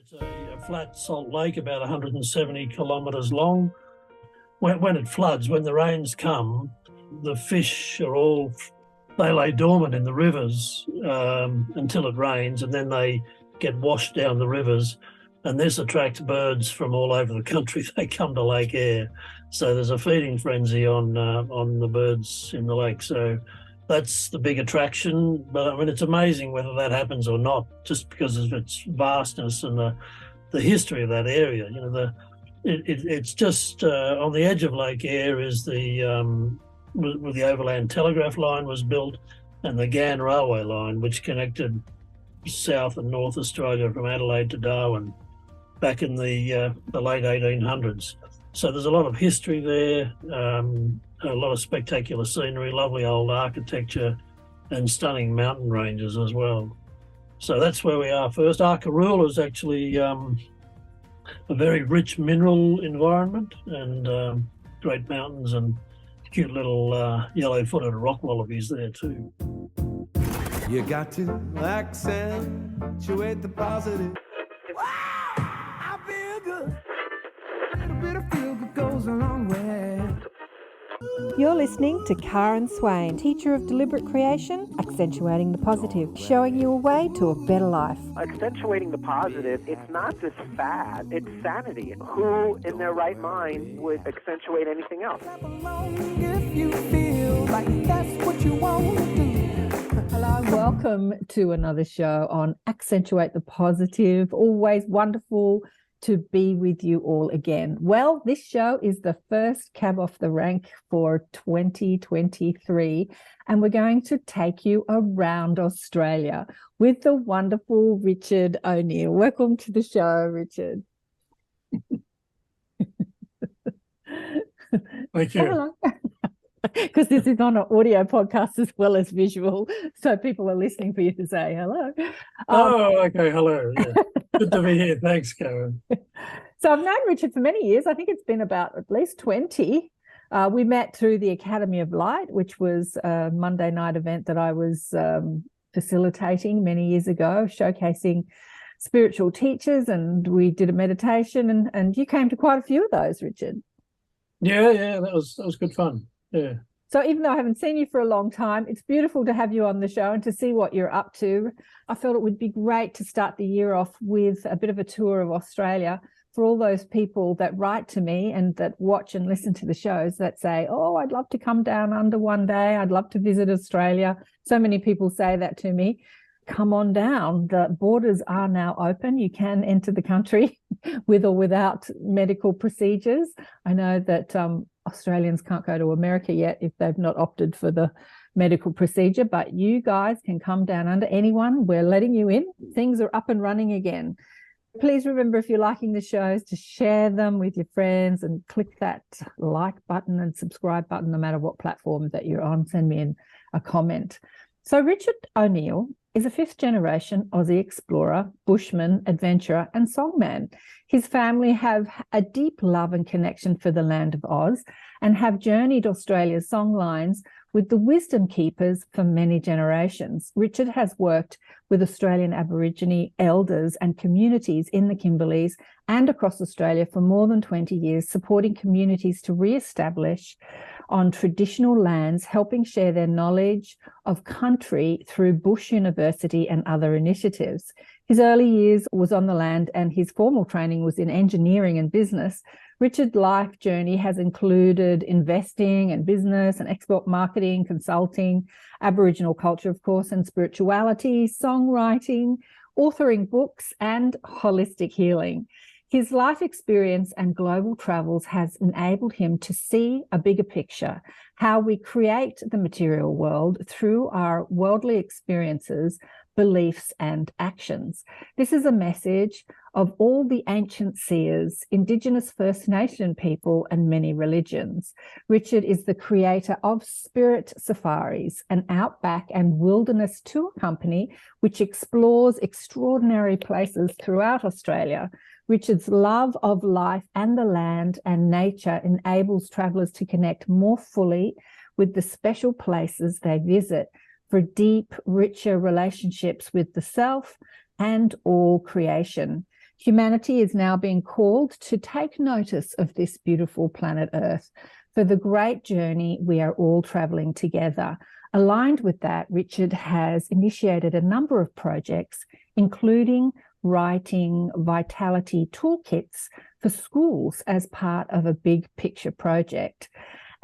It's a flat salt lake about 170 kilometres long. When it floods, when the rains come, the fish they lay dormant in the rivers until it rains, and then they get washed down the rivers. And this attracts birds from all over the country. They come to Lake Eyre. So there's a feeding frenzy on the birds in the lake. So that's the big attraction. But I mean, it's amazing whether that happens or not, just because of its vastness and the history of that area. You know, it's just on the edge of Lake Eyre is where the overland telegraph line was built, and the Ghan railway line, which connected South and North Australia from Adelaide to Darwin back in the late 1800s. So there's a lot of history there, a lot of spectacular scenery, lovely old architecture, and stunning mountain ranges as well. So that's where we are first. Arkarul is actually a very rich mineral environment, and great mountains and cute little yellow-footed rock wallabies there too. You got to accentuate the positive. Wow, I feel good. A little bit of feel good goes a long way. You're listening to Karen Swain, teacher of deliberate creation, accentuating the positive, showing you a way to a better life. Accentuating the positive, it's not just fad, it's sanity. Who in their right mind would accentuate anything else? If you feel like that's what you want to do. Hello, welcome to another show on Accentuate the Positive. Always wonderful to be with you all again. Well, this show is the first cab off the rank for 2023, and we're going to take you around Australia with the wonderful Richard O'Neill. Welcome to the show, Richard. Thank you. Hello. Because this is on an audio podcast as well as visual, so people are listening for you to say hello. Okay, hello. Yeah. Good to be here. Thanks, Karen. So I've known Richard for many years. I think it's been about at least 20. We met through the Academy of Light, which was a Monday night event that I was facilitating many years ago, showcasing spiritual teachers, and we did a meditation, and you came to quite a few of those, Richard. Yeah, that was good fun. Yeah. So even though I haven't seen you for a long time, it's beautiful to have you on the show and to see what you're up to. I felt it would be great to start the year off with a bit of a tour of Australia for all those people that write to me and that watch and listen to the shows that say, oh, I'd love to come down under one day. I'd love to visit Australia. So many people say that to me. Come on down. The borders are now open. You can enter the country with or without medical procedures. I know that Australians can't go to America yet if they've not opted for the medical procedure, but you guys can come down under. Anyone, we're letting you in. Things are up and running again. Please remember, if you're liking the shows, to share them with your friends and click that like button and subscribe button, no matter what platform that you're on. Send me in a comment. So Richard O'Neill is a fifth-generation Aussie explorer, bushman, adventurer, and songman. His family have a deep love and connection for the land of Oz and have journeyed Australia's songlines with the wisdom keepers for many generations. Richard has worked with Australian Aboriginal elders and communities in the Kimberleys and across Australia for more than 20 years, supporting communities to re-establish on traditional lands, helping share their knowledge of country through Bush University and other initiatives. His early years was on the land and his formal training was in engineering and business. Richard's life journey has included investing and business and export marketing, consulting, Aboriginal culture, of course, and spirituality, songwriting, authoring books, and holistic healing. His life experience and global travels has enabled him to see a bigger picture, how we create the material world through our worldly experiences, beliefs, and actions. This is a message of all the ancient seers, Indigenous First Nation people, and many religions. Richard is the creator of Spirit Safaris, an outback and wilderness tour company which explores extraordinary places throughout Australia. Richard's love of life and the land and nature enables travellers to connect more fully with the special places they visit for deep, richer relationships with the self and all creation. Humanity is now being called to take notice of this beautiful planet Earth for the great journey we are all travelling together. Aligned with that, Richard has initiated a number of projects, including writing vitality toolkits for schools as part of a big picture project.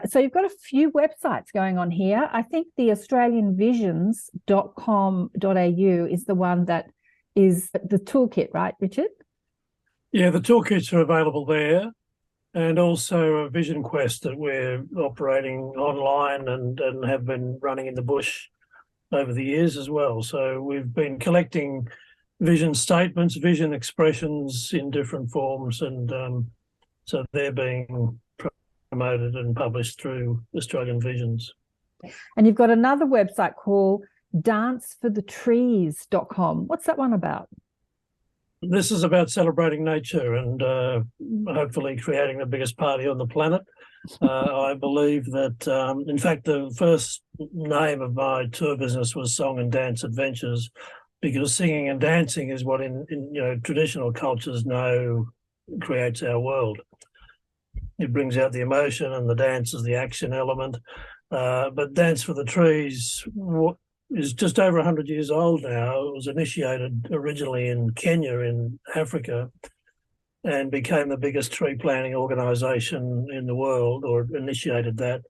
So you've got a few websites going on here. I think the australianvisions.com.au is the one that is the toolkit, right, Richard? Yeah, the toolkits are available there, and also a vision quest that we're operating online and have been running in the bush over the years as well. So we've been collecting vision statements, vision expressions in different forms, and so they're being promoted and published through Australian Visions. And you've got another website called danceforthetrees.com. What's that one about? This is about celebrating nature and hopefully creating the biggest party on the planet. I believe that, in fact, the first name of my tour business was Song and Dance Adventures, because singing and dancing is what in traditional cultures know creates our world. It brings out the emotion, and the dance is the action element. But Dance for the Trees is just over 100 years old now. It was initiated originally in Kenya in Africa and became the biggest tree planting organisation in the world, or initiated that.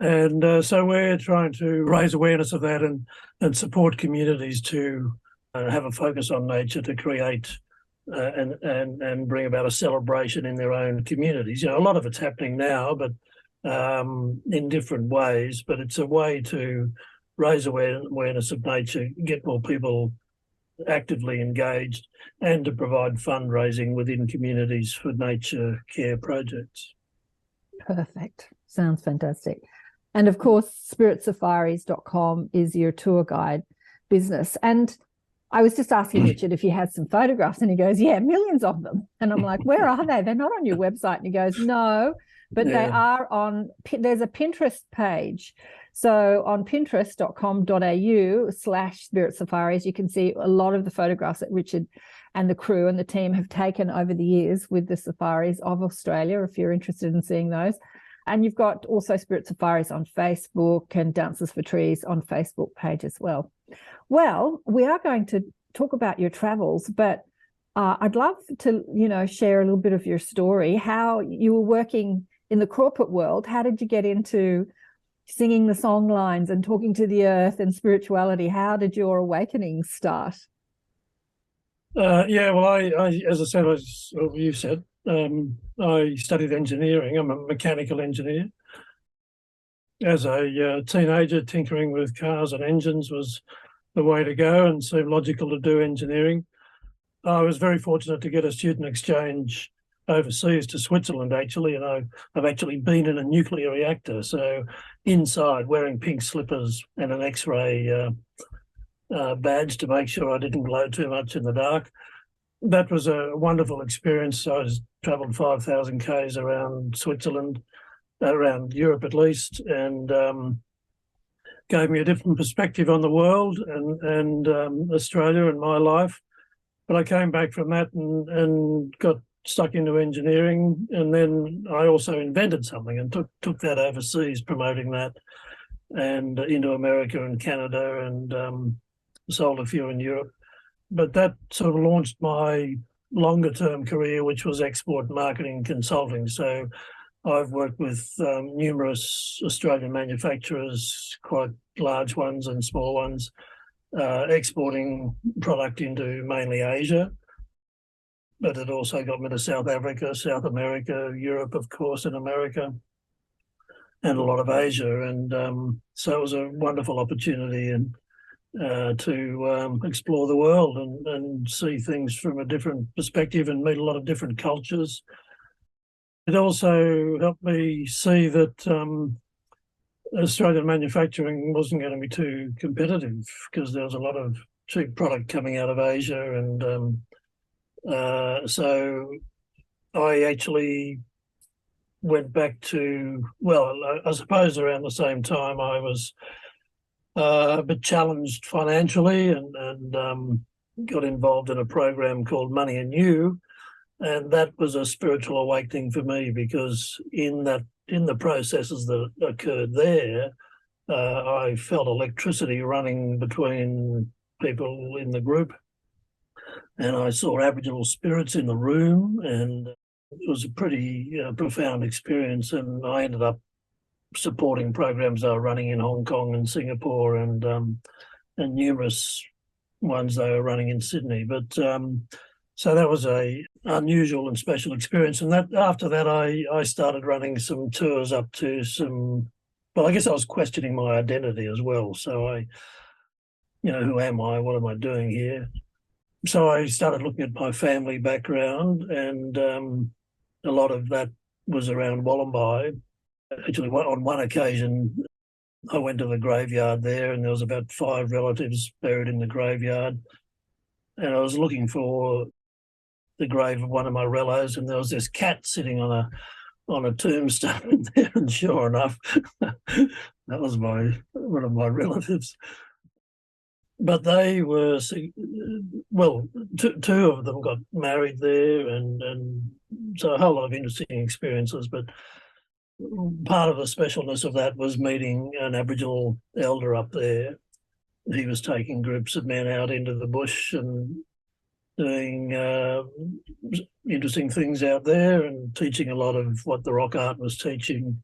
And so we're trying to raise awareness of that and support communities to have a focus on nature, to create and bring about a celebration in their own communities. A lot of it's happening now, but in different ways. But it's a way to raise awareness of nature, get more people actively engaged, and to provide fundraising within communities for nature care projects. Perfect. Sounds fantastic. And of course, spiritsafaris.com is your tour guide business. And I was just asking Richard if he has some photographs, and he goes, yeah, millions of them. And I'm like, where are they? They're not on your website. And he goes, no, but they are on, there's a Pinterest page. So on pinterest.com.au/spiritsafaris, you can see a lot of the photographs that Richard and the crew and the team have taken over the years with the safaris of Australia, if you're interested in seeing those. And you've got also Spirit Safaris on Facebook and Dances for Trees on Facebook page as well. Well, we are going to talk about your travels, but I'd love to, share a little bit of your story, how you were working in the corporate world. How did you get into singing the songlines and talking to the earth and spirituality? How did your awakening start? Well, I as I said, you said, I studied engineering. I'm a mechanical engineer. As a teenager, tinkering with cars and engines was the way to go and seemed logical to do engineering. I was very fortunate to get a student exchange overseas to Switzerland, actually, and I've actually been in a nuclear reactor, so inside, wearing pink slippers and an X-ray badge to make sure I didn't glow too much in the dark. That was a wonderful experience. I travelled 5,000 k's around Switzerland, around Europe at least, and gave me a different perspective on the world and Australia and my life. But I came back from that and got stuck into engineering, and then I also invented something and took that overseas, promoting that, and into America and Canada, and sold a few in Europe. But that sort of launched my longer term career, which was export marketing consulting. So I've worked with numerous Australian manufacturers, quite large ones and small ones, exporting product into mainly Asia. But it also got me to South Africa, South America, Europe, of course, and America, and a lot of Asia. And so it was a wonderful opportunity to explore the world and see things from a different perspective and meet a lot of different cultures. It also helped me see that Australian manufacturing wasn't going to be too competitive, because there was a lot of cheap product coming out of Asia. And so I actually went back to, I suppose around the same time I was a bit challenged financially and got involved in a program called Money and You, and that was a spiritual awakening for me, because in the processes that occurred there, I felt electricity running between people in the group, and I saw Aboriginal spirits in the room, and it was a pretty profound experience. And I ended up supporting programs they were running in Hong Kong and Singapore, and numerous ones they were running in Sydney. But so that was a unusual and special experience. And that after that, I started running some tours up to some. Well, I guess I was questioning my identity as well. So who am I? What am I doing here? So I started looking at my family background, and a lot of that was around Wollombi. Actually, on one occasion, I went to the graveyard there, and there was about 5 relatives buried in the graveyard. And I was looking for the grave of one of my relos, and there was this cat sitting on a tombstone there. And sure enough, that was one of my relatives. But they were, well, two of them got married there, and so a whole lot of interesting experiences. But part of the specialness of that was meeting an Aboriginal elder up there. He was taking groups of men out into the bush and doing interesting things out there, and teaching a lot of what the rock art was teaching.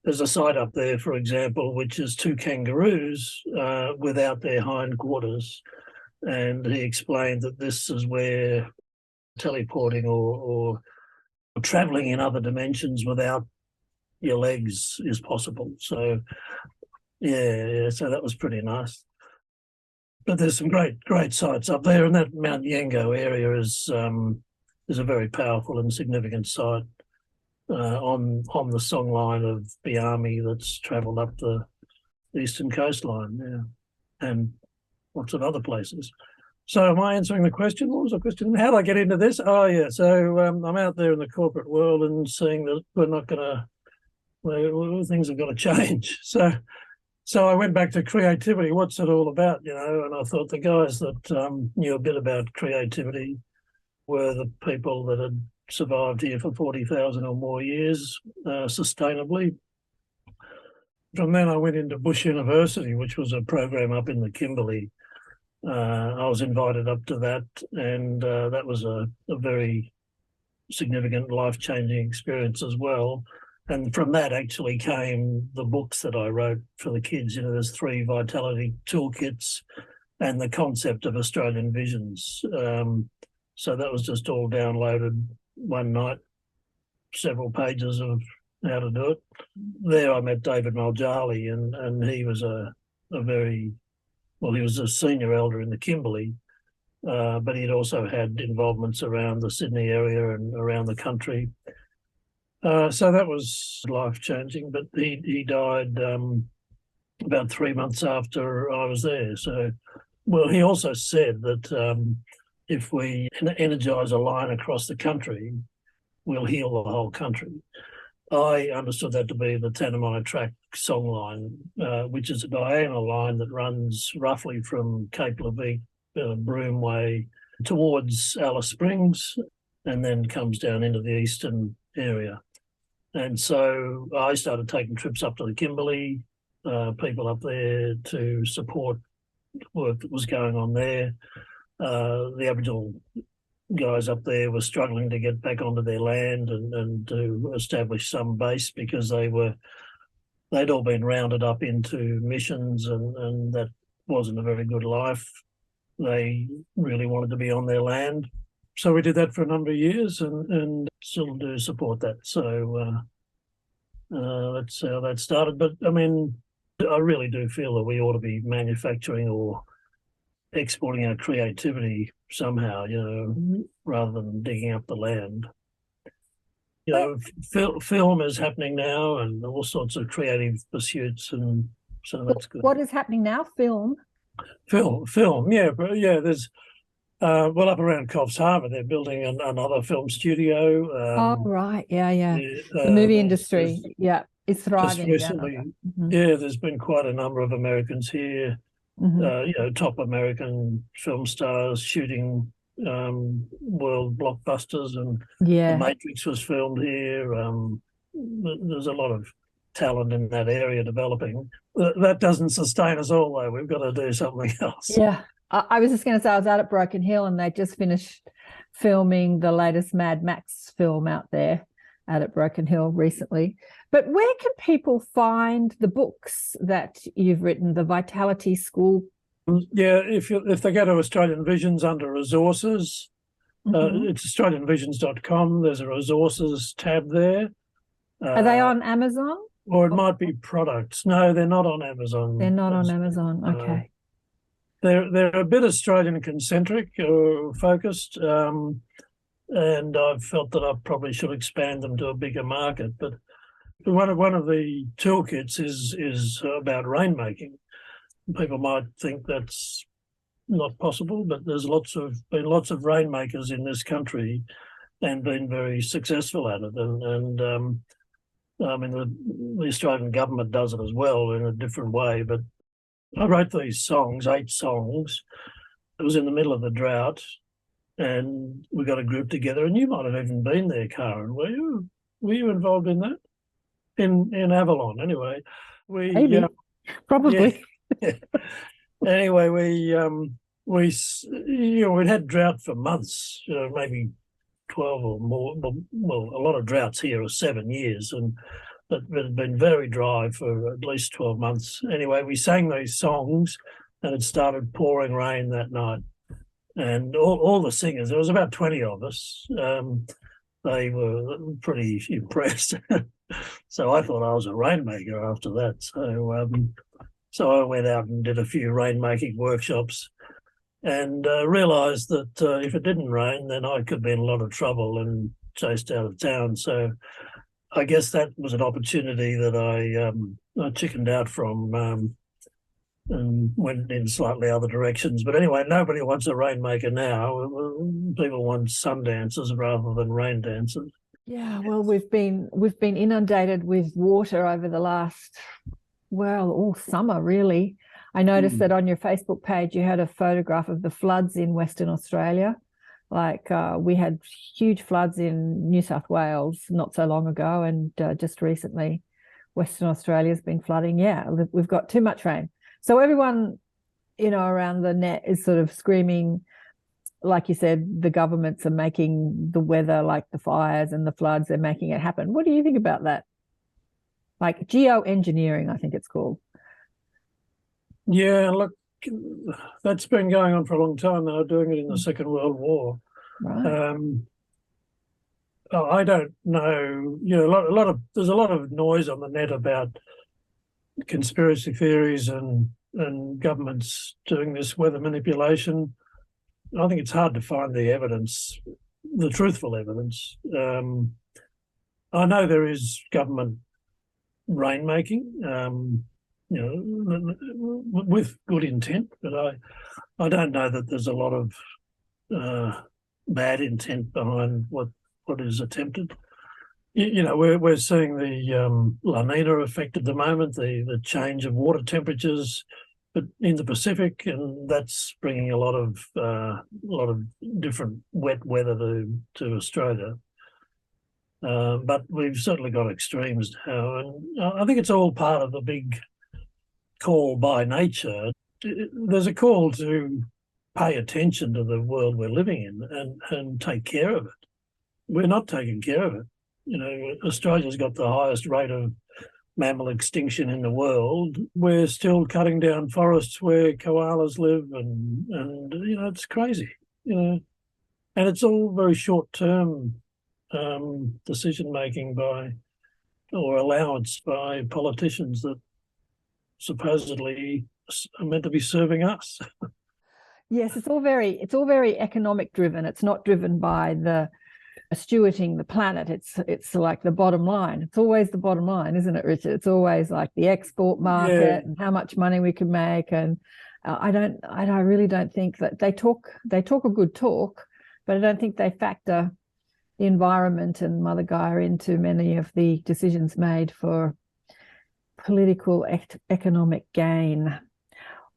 There's a site up there, for example, which is 2 kangaroos without their hindquarters. And he explained that this is where teleporting or travelling in other dimensions without your legs is possible. So, yeah, so that was pretty nice. But there's some great sites up there, and that Mount Yango area is a very powerful and significant site on the songline of the army that's travelled up the eastern coastline, yeah, and lots of other places. So am I answering the question? What was the question? How did I get into this? Oh, yeah. So I'm out there in the corporate world and seeing that we're not going to, things have got to change. So I went back to creativity. What's it all about, And I thought the guys that knew a bit about creativity were the people that had survived here for 40,000 or more years sustainably. From then I went into Bush University, which was a program up in the Kimberley. I was invited up to that, and that was a very significant, life-changing experience as well. And from that actually came the books that I wrote for the kids. There's 3 vitality toolkits and the concept of Australian visions. So that was just all downloaded one night, several pages of how to do it. There I met David Maljali, and he was he was a senior elder in the Kimberley, but he'd also had involvements around the Sydney area and around the country. So that was life-changing, but he died about 3 months after I was there. So, well, he also said that if we energise a line across the country, we'll heal the whole country. I understood that to be the Tanami Track Songline, which is a diagonal line that runs roughly from Cape Leveque, Broome Way, towards Alice Springs, and then comes down into the eastern area. And so I started taking trips up to the Kimberley, people up there to support work that was going on there. The Aboriginal guys up there were struggling to get back onto their land and to establish some base, because they'd all been rounded up into missions, and that wasn't a very good life. They really wanted to be on their land. So we did that for a number of years, and still do support that. So that's how that started. But I mean, I really do feel that we ought to be manufacturing or exporting our creativity somehow, rather than digging up the land. Film is happening now, and all sorts of creative pursuits, and so that's good. What is happening now? Film, yeah. There's up around Coffs Harbour, they're building another film studio. Right, yeah. The movie industry, it's thriving. Just recently, there's been quite a number of Americans here top American film stars shooting world blockbusters, and The Matrix was filmed here. There's a lot of talent in that area developing. That doesn't sustain us all, though. We've got to do something else. Yeah. I was just going to say, I was out at Broken Hill and they just finished filming the latest Mad Max film out there out at Broken Hill recently. But where can people find the books that you've written, the Vitality School? Yeah, if they go to Australian Visions under resources, it's australianvisions.com. There's a resources tab there. Are they on Amazon? Or it might be products. No, they're not on Amazon. They're not on Amazon. Okay. They're a bit Australian concentric or focused, and I've felt that I probably should expand them to a bigger market. But one of the toolkits is about rainmaking. People might think that's not possible, but there's been lots of rainmakers in this country and been very successful at it. And I mean, the Australian government does it as well in a different way. But I wrote these songs, 8 songs. It was in the middle of the drought, and we got a group together. And you might have even been there, Karen. Were you involved in that? In Avalon, anyway. Maybe, probably. Yeah. Anyway, we'd had drought for months, maybe 12 or more. Well, a lot of droughts here are 7 years, but it had been very dry for at least 12 months. Anyway, we sang these songs, and it started pouring rain that night. And all the singers, there was about 20 of us, they were pretty impressed. So I thought I was a rainmaker after that. So I went out and did a few rainmaking workshops, and realised that if it didn't rain, then I could be in a lot of trouble and chased out of town. So I guess that was an opportunity that I chickened out from and went in slightly other directions. But anyway, nobody wants a rainmaker now. People want sun dancers rather than rain dancers. Yeah, well, we've been inundated with water over the last, all summer, really. I noticed that on your Facebook page, you had a photograph of the floods in Western Australia. Like we had huge floods in New South Wales not so long ago, and just recently Western Australia's been flooding. Yeah, we've got too much rain. So everyone, around the net is sort of screaming, like you said, the governments are making the weather, like the fires and the floods, they're making it happen. What do you think about that? Like geoengineering, I think it's called. Yeah, look, that's been going on for a long time. They were doing it in the Second World War. Right. I don't know. There's a lot of noise on the net about conspiracy theories and governments doing this weather manipulation. I think it's hard to find the evidence, the truthful evidence. I know there is government rainmaking, with good intent, but I don't know that there's a lot of bad intent behind what is attempted. We're seeing the La Nina effect at the moment, the change of water temperatures, but in the Pacific, and that's bringing a lot of different wet weather to Australia. But we've certainly got extremes now, and I think it's all part of the big call by nature. There's a call to pay attention to the world we're living in and take care of it. We're not taking care of it. Australia's got the highest rate of mammal extinction in the world. We're still cutting down forests where koalas live, and it's crazy. And it's all very short-term decision making or allowance by politicians that supposedly are meant to be serving us. Yes, it's all very economic driven. It's not driven by the stewarding the planet. It's like the bottom line. It's always the bottom line, isn't it, Richard? It's always like the export market and how much money we can make. And I really don't think that they talk a good talk, but I don't think they factor the environment and Mother Gaia into many of the decisions made for political economic gain.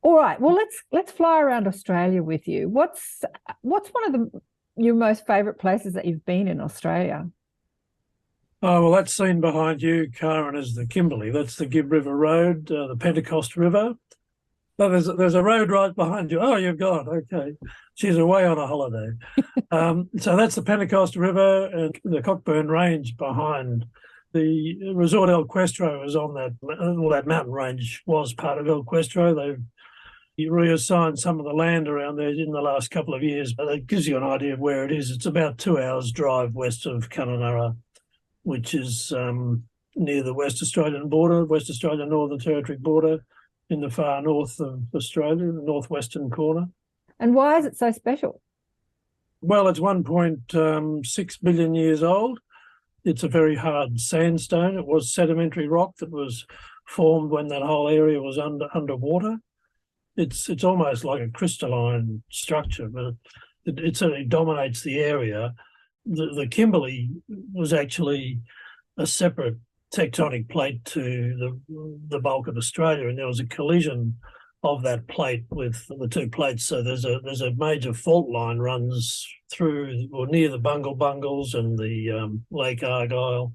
All right. Well, let's fly around Australia with you. What's one of your most favourite places that you've been in Australia? Oh, well, that scene behind you, Karen, is the Kimberley. That's the Gibb River Road, the Pentecost River. Oh, there's a road right behind you. Oh, you've gone. Okay. She's away on a holiday. So that's the Pentecost River and the Cockburn Range behind. The resort El Questro is on that. Well, that mountain range was part of El Questro. They've reassigned some of the land around there in the last couple of years, but it gives you an idea of where it is. It's about 2 hours drive west of Kununurra, which is near the West Australian border, West Australian Northern Territory border, in the far north of Australia, the northwestern corner. And why is it so special? Well, it's 1.6 billion years old. It's a very hard sandstone. It was sedimentary rock that was formed when that whole area was underwater. It's almost like a crystalline structure, but it certainly dominates the area. The Kimberley was actually a separate tectonic plate to the bulk of Australia, and there was a collision of that plate with the two plates. So there's a major fault line runs through or near the Bungle Bungles and the Lake Argyle,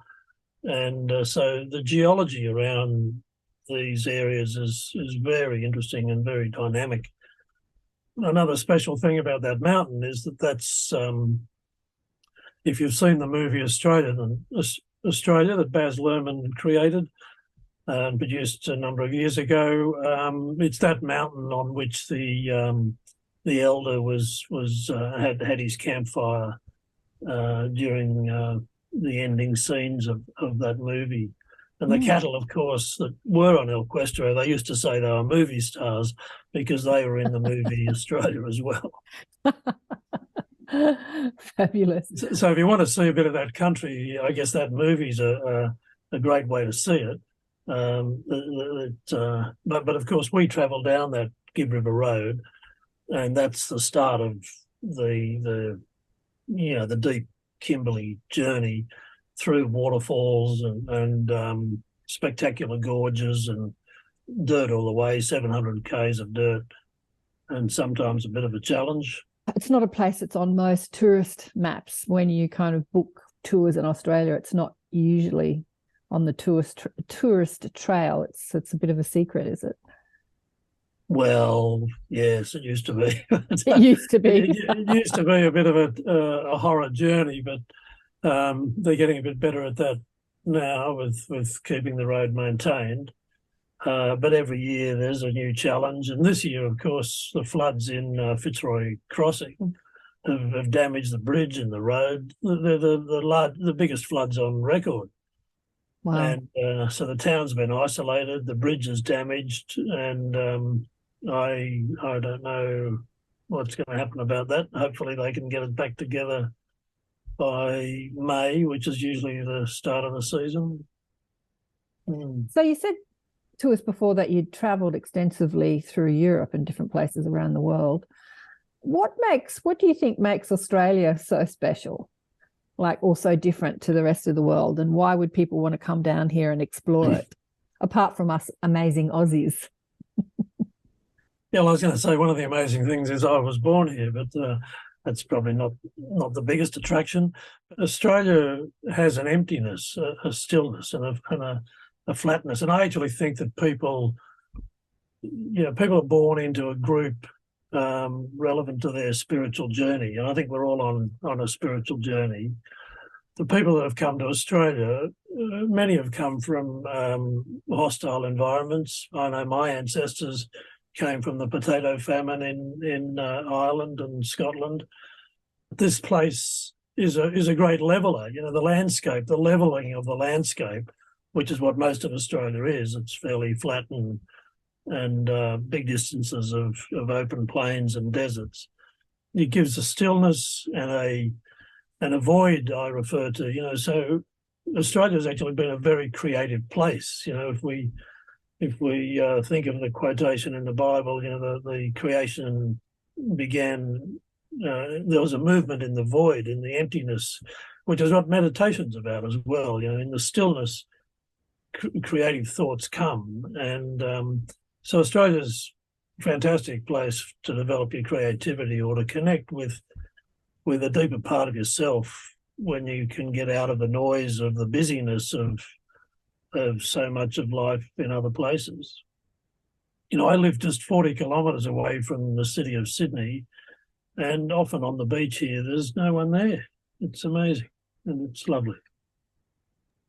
and so the geology around these areas is very interesting and very dynamic. Another special thing about that mountain is that's if you've seen the movie Australia that Baz Luhrmann created and produced a number of years ago, it's that mountain on which the elder had his campfire during the ending scenes of that movie. And the cattle, of course, that were on El Questro, they used to say they were movie stars because they were in the movie Australia as well. Fabulous. So if you want to see a bit of that country, I guess that movie's a great way to see it. But of course, we travel down that Gibb River Road, and that's the start of the deep Kimberley journey through waterfalls and spectacular gorges and dirt all the way, 700 k's of dirt, and sometimes a bit of a challenge. It's not a place that's on most tourist maps. When you kind of book tours in Australia, it's not usually on the tourist trail. It's a bit of a secret, is it? Well, yes, it used to be. It used to be. It used to be a bit of a horror journey, but they're getting a bit better at that now with keeping the road maintained. But every year there's a new challenge. And this year, of course, the floods in Fitzroy Crossing have damaged the bridge and the road. The biggest floods on record. Wow. And so the town's been isolated, the bridge is damaged, and I don't know what's going to happen about that. Hopefully they can get it back together by May, which is usually the start of the season. So you said to us before that you'd travelled extensively through Europe and different places around the world. What do you think makes Australia so special, like also different to the rest of the world? And why would people want to come down here and explore it, apart from us amazing Aussies? Yeah, well, I was going to say one of the amazing things is I was born here, but that's probably not the biggest attraction. Australia has an emptiness, a stillness, and a flatness. And I actually think that people are born into a group relevant to their spiritual journey. And I think we're all on a spiritual journey. The people that have come to Australia, many have come from hostile environments. I know my ancestors came from the potato famine in Ireland and Scotland. This place is a great leveller. The landscape, the levelling of the landscape, which is what most of Australia is. It's fairly flat and big distances of open plains and deserts. It gives a stillness and a void, I refer to. So Australia's actually been a very creative place. If we think of the quotation in the Bible, the creation began. There was a movement in the void, in the emptiness, which is what meditation's about as well. In the stillness, creative thoughts come, and so Australia's fantastic place to develop your creativity or to connect with a deeper part of yourself when you can get out of the noise of the busyness of so much of life in other places. You know, I live just 40 kilometres away from the city of Sydney, and often on the beach here, there's no one there. It's amazing and it's lovely.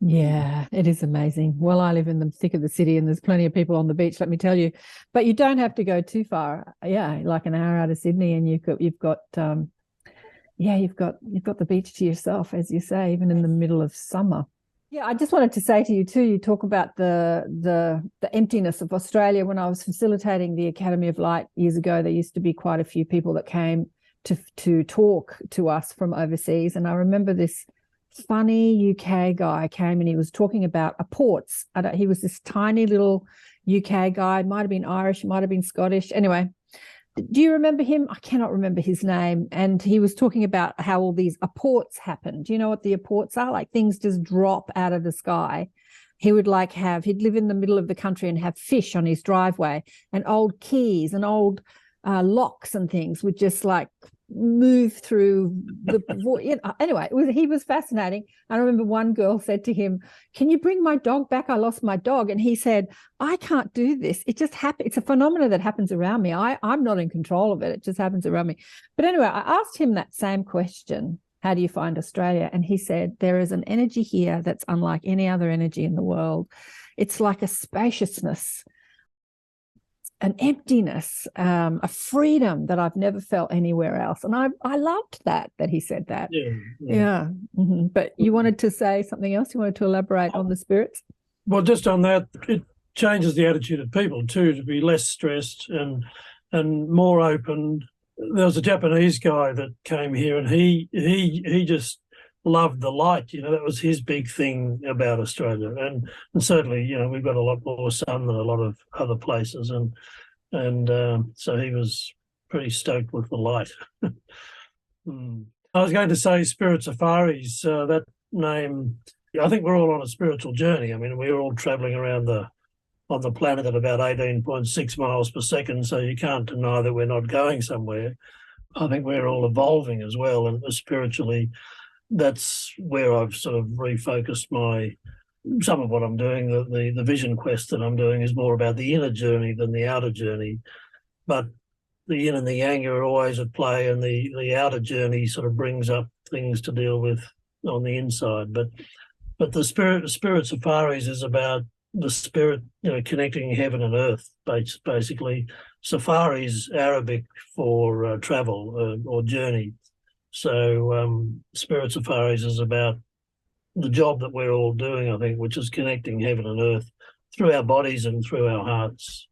Yeah, it is amazing. Well, I live in the thick of the city and there's plenty of people on the beach, let me tell you. But you don't have to go too far. Yeah, like an hour out of Sydney and you've got the beach to yourself, as you say, even in the middle of summer. Yeah, I just wanted to say to you too, you talk about the emptiness of Australia. When I was facilitating the Academy of Light years ago, there used to be quite a few people that came to talk to us from overseas. And I remember this funny UK guy came and he was talking about apports. He was this tiny little UK guy, might have been Irish, might have been Scottish. Anyway, do you remember him? I cannot remember his name. And he was talking about how all these apports happen. Do you know what the apports are? Like things just drop out of the sky. He would he'd live in the middle of the country and have fish on his driveway, and old keys and old locks and things would just like move through the anyway, he was fascinating. I remember one girl said to him, "Can you bring my dog back? I lost my dog." And he said, "I can't do this. It just happens. It's a phenomenon that happens around me. I'm not in control of it. It just happens around me." But anyway, I asked him that same question, how do you find Australia? And he said, there is an energy here that's unlike any other energy in the world. It's like a spaciousness, an emptiness, a freedom that I've never felt anywhere else. And I loved that he said that. Yeah. Mm-hmm. But you wanted to say something else? You wanted to elaborate on the spirits? Well, just on that, it changes the attitude of people too, to be less stressed and more open. There was a Japanese guy that came here and he just loved the light. You know, that was his big thing about Australia. And certainly, you know, we've got a lot more sun than a lot of other places. And so he was pretty stoked with the light. I was going to say Spirit Safaris, that name, I think we're all on a spiritual journey. I mean, we're all travelling around on the planet at about 18.6 miles per second, so you can't deny that we're not going somewhere. I think we're all evolving as well, and spiritually, that's where I've sort of refocused some of what I'm doing. The vision quest that I'm doing is more about the inner journey than the outer journey, but the yin and the yang are always at play, and the outer journey sort of brings up things to deal with on the inside. But the Spirit Safaris is about the spirit, you know, connecting heaven and earth, basically. Safari is Arabic for travel or journey. So Spirit Safaris is about the job that we're all doing, I think, which is connecting heaven and earth through our bodies and through our hearts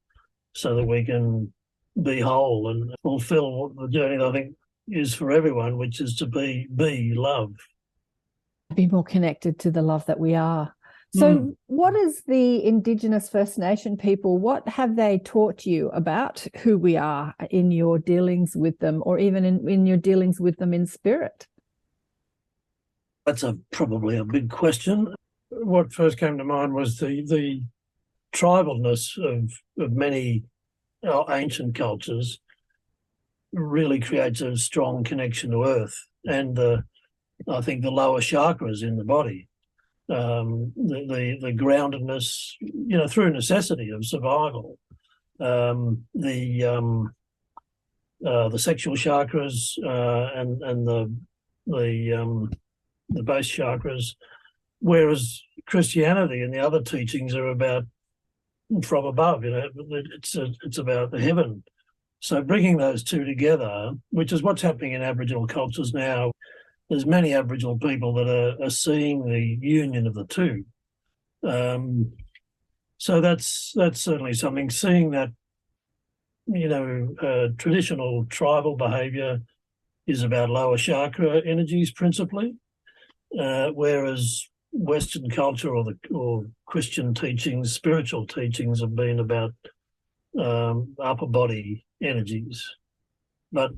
so that we can be whole and fulfill what the journey that I think is for everyone, which is to be love. Be more connected to the love that we are. So what is the Indigenous First Nation people, what have they taught you about who we are in your dealings with them, or even in your dealings with them in spirit? That's probably a big question. What first came to mind was the tribalness of many ancient cultures really creates a strong connection to earth and I think the lower chakras in the body. The groundedness, you know, through necessity of survival, the sexual chakras and the base chakras, whereas Christianity and the other teachings are about from above. You know, it's about the heaven. So bringing those two together, which is what's happening in Aboriginal cultures now. There's many Aboriginal people that are seeing the union of the two. So that's certainly something. Seeing that, you know, traditional tribal behaviour is about lower chakra energies principally, whereas Western culture or Christian teachings, spiritual teachings have been about upper body energies. But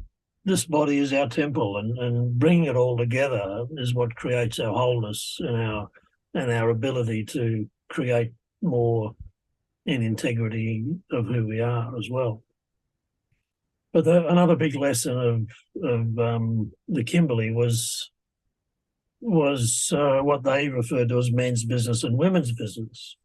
this body is our temple, and bringing it all together is what creates our wholeness and our ability to create more in integrity of who we are as well. But another big lesson of the Kimberley was what they referred to as men's business and women's business.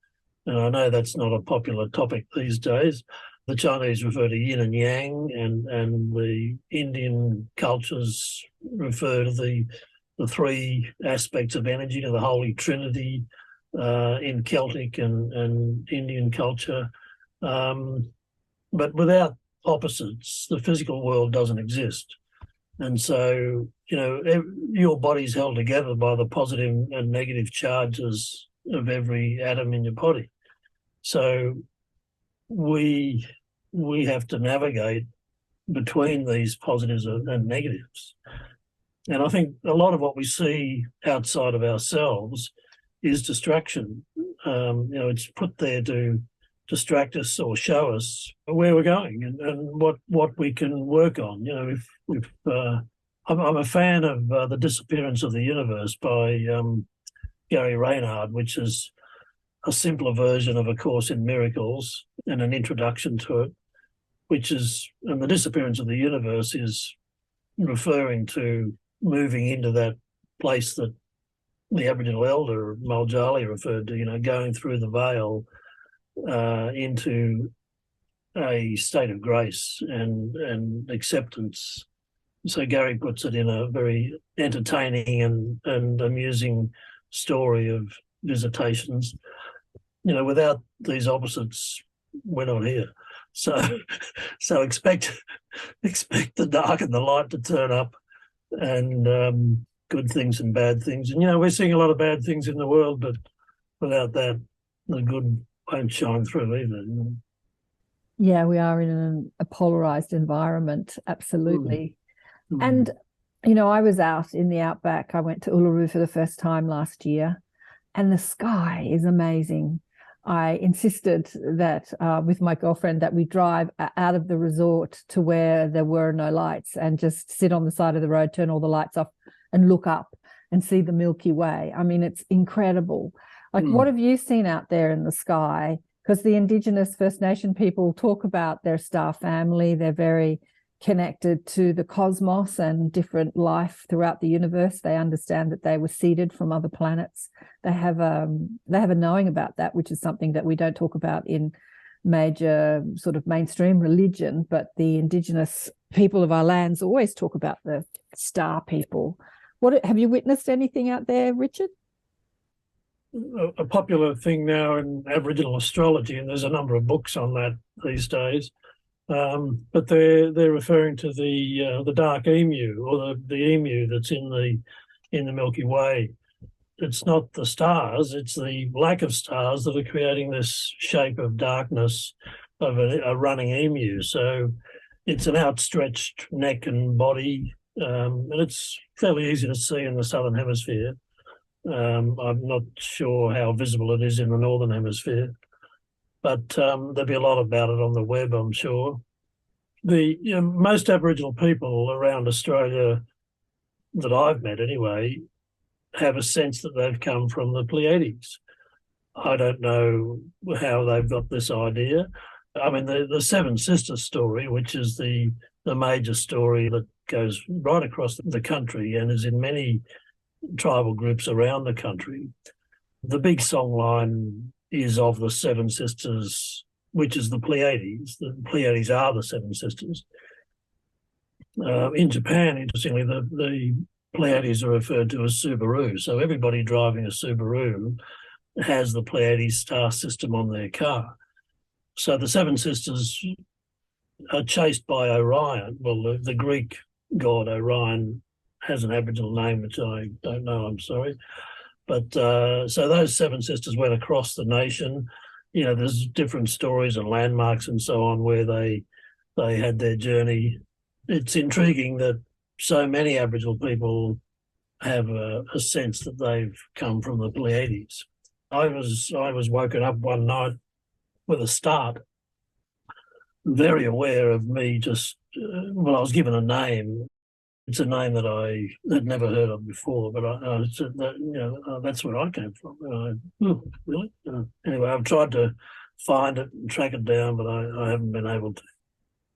And I know that's not a popular topic these days. The Chinese refer to yin and yang, and the Indian cultures refer to the three aspects of energy, to the Holy Trinity in Celtic and Indian culture. But without opposites, the physical world doesn't exist. And so, your body's held together by the positive and negative charges of every atom in your body. So we have to navigate between these positives and negatives. And I think a lot of what we see outside of ourselves is distraction. It's put there to distract us or show us where we're going and what we can work on. I'm a fan of The Disappearance of the Universe by Gary Reinhardt, which is a simpler version of A Course in Miracles and an introduction to it, and The Disappearance of the Universe is referring to moving into that place that the Aboriginal elder Muljarli referred to, going through the veil into a state of grace and acceptance. So Gary puts it in a very entertaining and amusing story of visitations. Without these opposites, we're not here. So expect the dark and the light to turn up, and good things and bad things. And we're seeing a lot of bad things in the world, but without that, the good won't shine through either. Yeah, we are in a polarized environment, absolutely. And I was out in the outback. I went to Uluru for the first time last year, and the sky is amazing. I insisted that with my girlfriend that we drive out of the resort to where there were no lights and just sit on the side of the road, turn all the lights off and look up and see the Milky Way. I mean, it's incredible. What have you seen out there in the sky? Because the Indigenous First Nation people talk about their star family. They're very connected to the cosmos and different life throughout the universe. They understand that they were seeded from other planets. They have a knowing about that, which is something that we don't talk about in major sort of mainstream religion, but the Indigenous people of our lands always talk about the star people. Have you witnessed anything out there, Richard? A popular thing now in Aboriginal astrology, and there's a number of books on that these days, but they're referring to the dark emu, or the emu that's in the Milky Way. It's not the stars; it's the lack of stars that are creating this shape of darkness of a running emu. So it's an outstretched neck and body, and it's fairly easy to see in the southern hemisphere. I'm not sure how visible it is in the northern hemisphere, but there'll be a lot about it on the web, I'm sure. Most Aboriginal people around Australia that I've met anyway have a sense that they've come from the Pleiades. I don't know how they've got this idea. I mean, the Seven Sisters story, which is the major story that goes right across the country and is in many tribal groups around the country. The big songline is of the Seven Sisters, which is the Pleiades. The Pleiades are the Seven Sisters. In Japan, interestingly, the Pleiades are referred to as Subaru. So everybody driving a Subaru has the Pleiades star system on their car. So the Seven Sisters are chased by Orion. Well, the Greek god Orion has an Aboriginal name, which I don't know, I'm sorry. But so those Seven Sisters went across the nation. There's different stories and landmarks and so on where they had their journey. It's intriguing that so many Aboriginal people have a sense that they've come from the Pleiades. I was woken up one night with a start, very aware of me I was given a name. It's a name that I had never heard of before, but I said that, that's where I came from. Really? Anyway, I've tried to find it and track it down, but I haven't been able to.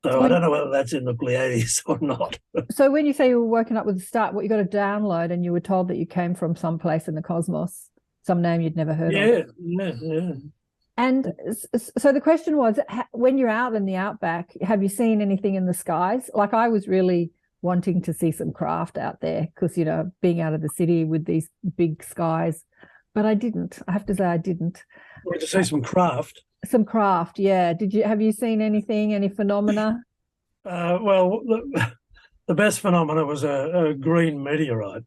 So I don't know whether that's in the Pleiades or not. So when you say you were woken up with the start, what you got a download and you were told that you came from some place in the cosmos, some name you'd never heard of. Yeah. And so the question was, when you're out in the outback, have you seen anything in the skies? Like I was really wanting to see some craft out there because, you know, being out of the city with these big skies, but I didn't. I have to say I didn't. Went to see some craft. Some craft, yeah. Have you seen anything, any phenomena? Well, the best phenomena was a green meteorite.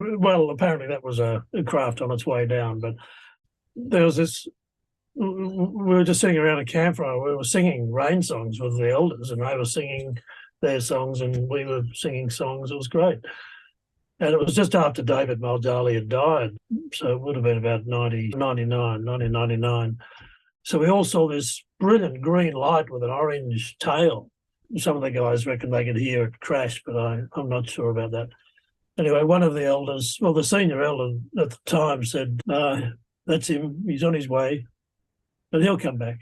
Well, apparently that was a craft on its way down, but there was this, we were just sitting around a campfire. We were singing rain songs with the elders and they were singing their songs and we were singing songs. It was great. And it was just after David Muldaly had died. So it would have been about 1999. So we all saw this brilliant green light with an orange tail. Some of the guys reckon they could hear it crash, but I'm not sure about that. Anyway, one of the elders, well, the senior elder at the time said, that's him, he's on his way, but he'll come back.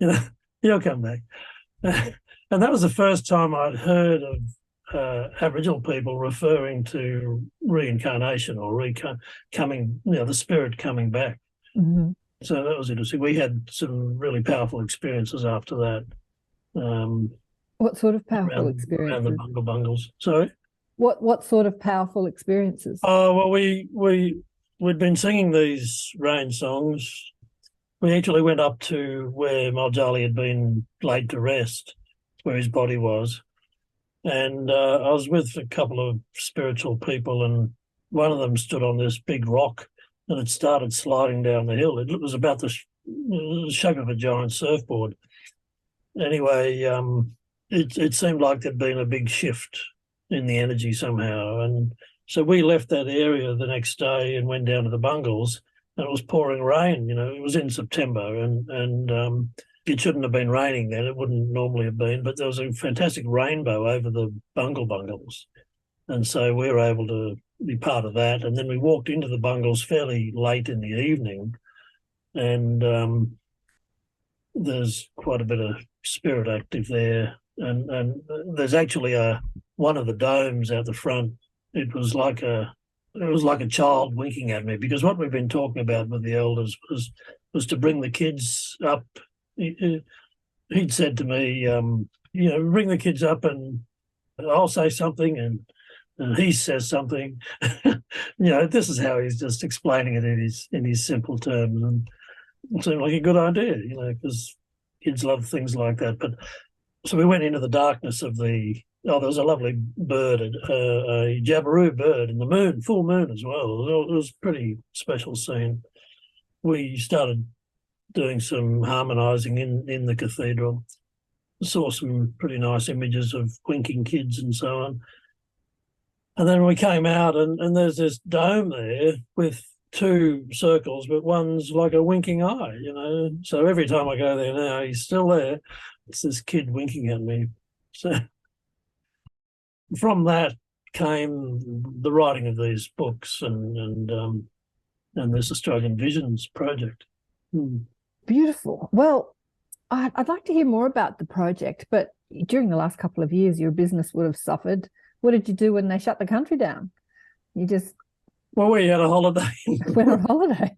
You know, he'll come back. And that was the first time I'd heard of Aboriginal people referring to reincarnation or coming, you know, the spirit coming back. Mm-hmm. So that was interesting. We had some really powerful experiences after that. What sort of powerful experiences? Around the bungles. Sorry? What sort of powerful experiences? Oh, well, we'd been singing these rain songs. We actually went up to where Muldaly had been laid to rest, where his body was. And I was with a couple of spiritual people and one of them stood on this big rock and it started sliding down the hill. It was about the shape of a giant surfboard. Anyway, it seemed like there'd been a big shift in the energy somehow. And so we left that area the next day and went down to the bungles and it was pouring rain. You know, it was in September and it shouldn't have been raining then. It wouldn't normally have been, but there was a fantastic rainbow over the bungles. And so we were able to be part of that. And then we walked into the bungles fairly late in the evening and there's quite a bit of spirit active there. And there's actually one of the domes out the front. It was like a child winking at me because what we've been talking about with the elders was to bring the kids up. He'd said to me, you know, bring the kids up and I'll say something and he says something. You know, this is how he's just explaining it in his simple terms, and it seemed like a good idea, you know, because kids love things like that. But so we went into the darkness of there was a lovely bird, a jabiru bird in the moon, full moon as well. It was a pretty special scene. We started doing some harmonising in the cathedral. Saw some pretty nice images of winking kids and so on. And then we came out and there's this dome there with two circles, but one's like a winking eye, you know. So every time I go there now, he's still there. It's this kid winking at me. So from that came the writing of these books and this Australian Visions project. Beautiful. Well, I'd like to hear more about the project, but during the last couple of years, your business would have suffered. What did you do when they shut the country down? You just... Well, we had a holiday. Went on holiday.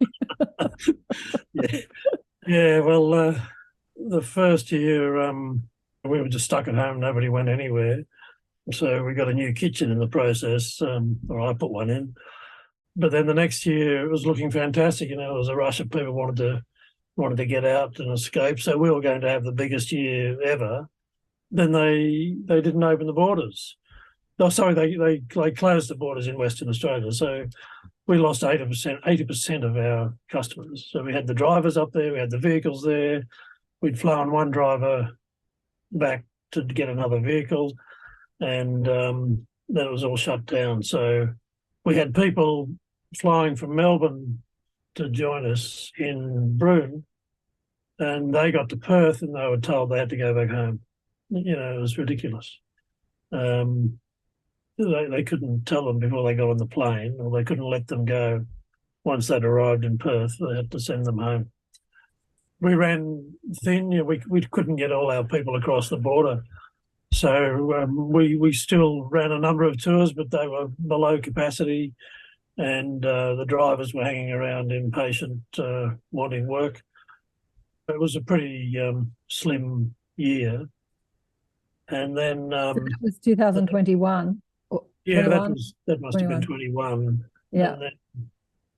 Yeah. Well, the first year we were just stuck at home. Nobody went anywhere. So we got a new kitchen in the process, or I put one in. But then the next year it was looking fantastic. You know, there was a rush of people wanted to get out and escape. So we were going to have the biggest year ever. Then they didn't open the borders. Oh, sorry, they closed the borders in Western Australia. So we lost 80% of our customers. So we had the drivers up there, we had the vehicles there. We'd flown one driver back to get another vehicle, and then it was all shut down. So we had people flying from Melbourne to join us in Broome, and they got to Perth and they were told they had to go back home. You know, it was ridiculous. They couldn't tell them before they got on the plane, or they couldn't let them go once they'd arrived in Perth. They had to send them home. we ran thin. We couldn't get all our people across the border. So we still ran a number of tours, but they were below capacity, and the drivers were hanging around impatient, wanting work. It was a pretty slim year. And then That was 2021. yeah, 21? that must have been 21. Yeah. And then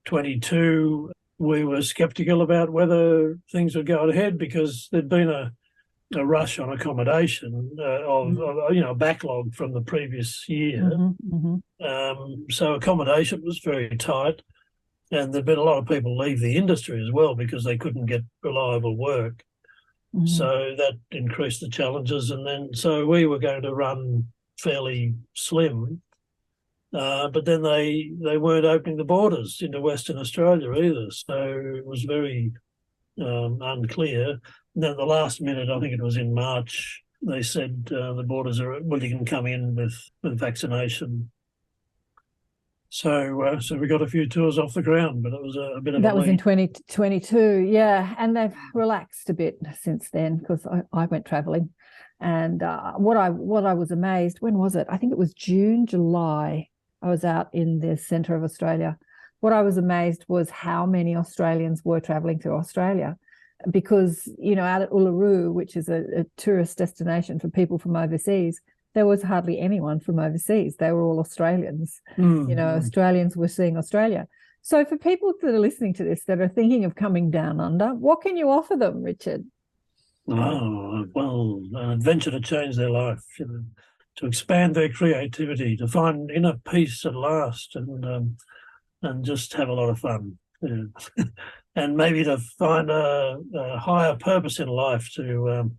22, we were sceptical about whether things would go ahead because there'd been a rush on accommodation of a backlog from the previous year. So accommodation was very tight, and there'd been a lot of people leave the industry as well because they couldn't get reliable work. So that increased the challenges, and then so we were going to run fairly slim, but then they weren't opening the borders into Western Australia either, so it was very unclear. And then at the last minute, I think it was in March, they said the borders are, well, you can come in with vaccination. So we got a few tours off the ground, but it was a bit of that a was lead. in 2022, yeah, and they've relaxed a bit since then because I went travelling, and what I was amazed, when was it? I think it was June, July. I was out in the centre of Australia. What I was amazed was how many Australians were travelling through Australia, because out at Uluru, which is a tourist destination for people from overseas, there was hardly anyone from overseas. They were all Australians. Australians were seeing Australia. So for people that are listening to this that are thinking of coming down under, what can you offer them, Richard? Oh, well, an adventure to change their life, to expand their creativity, to find inner peace at last, and just have a lot of fun. Yeah. And maybe to find a higher purpose in life, to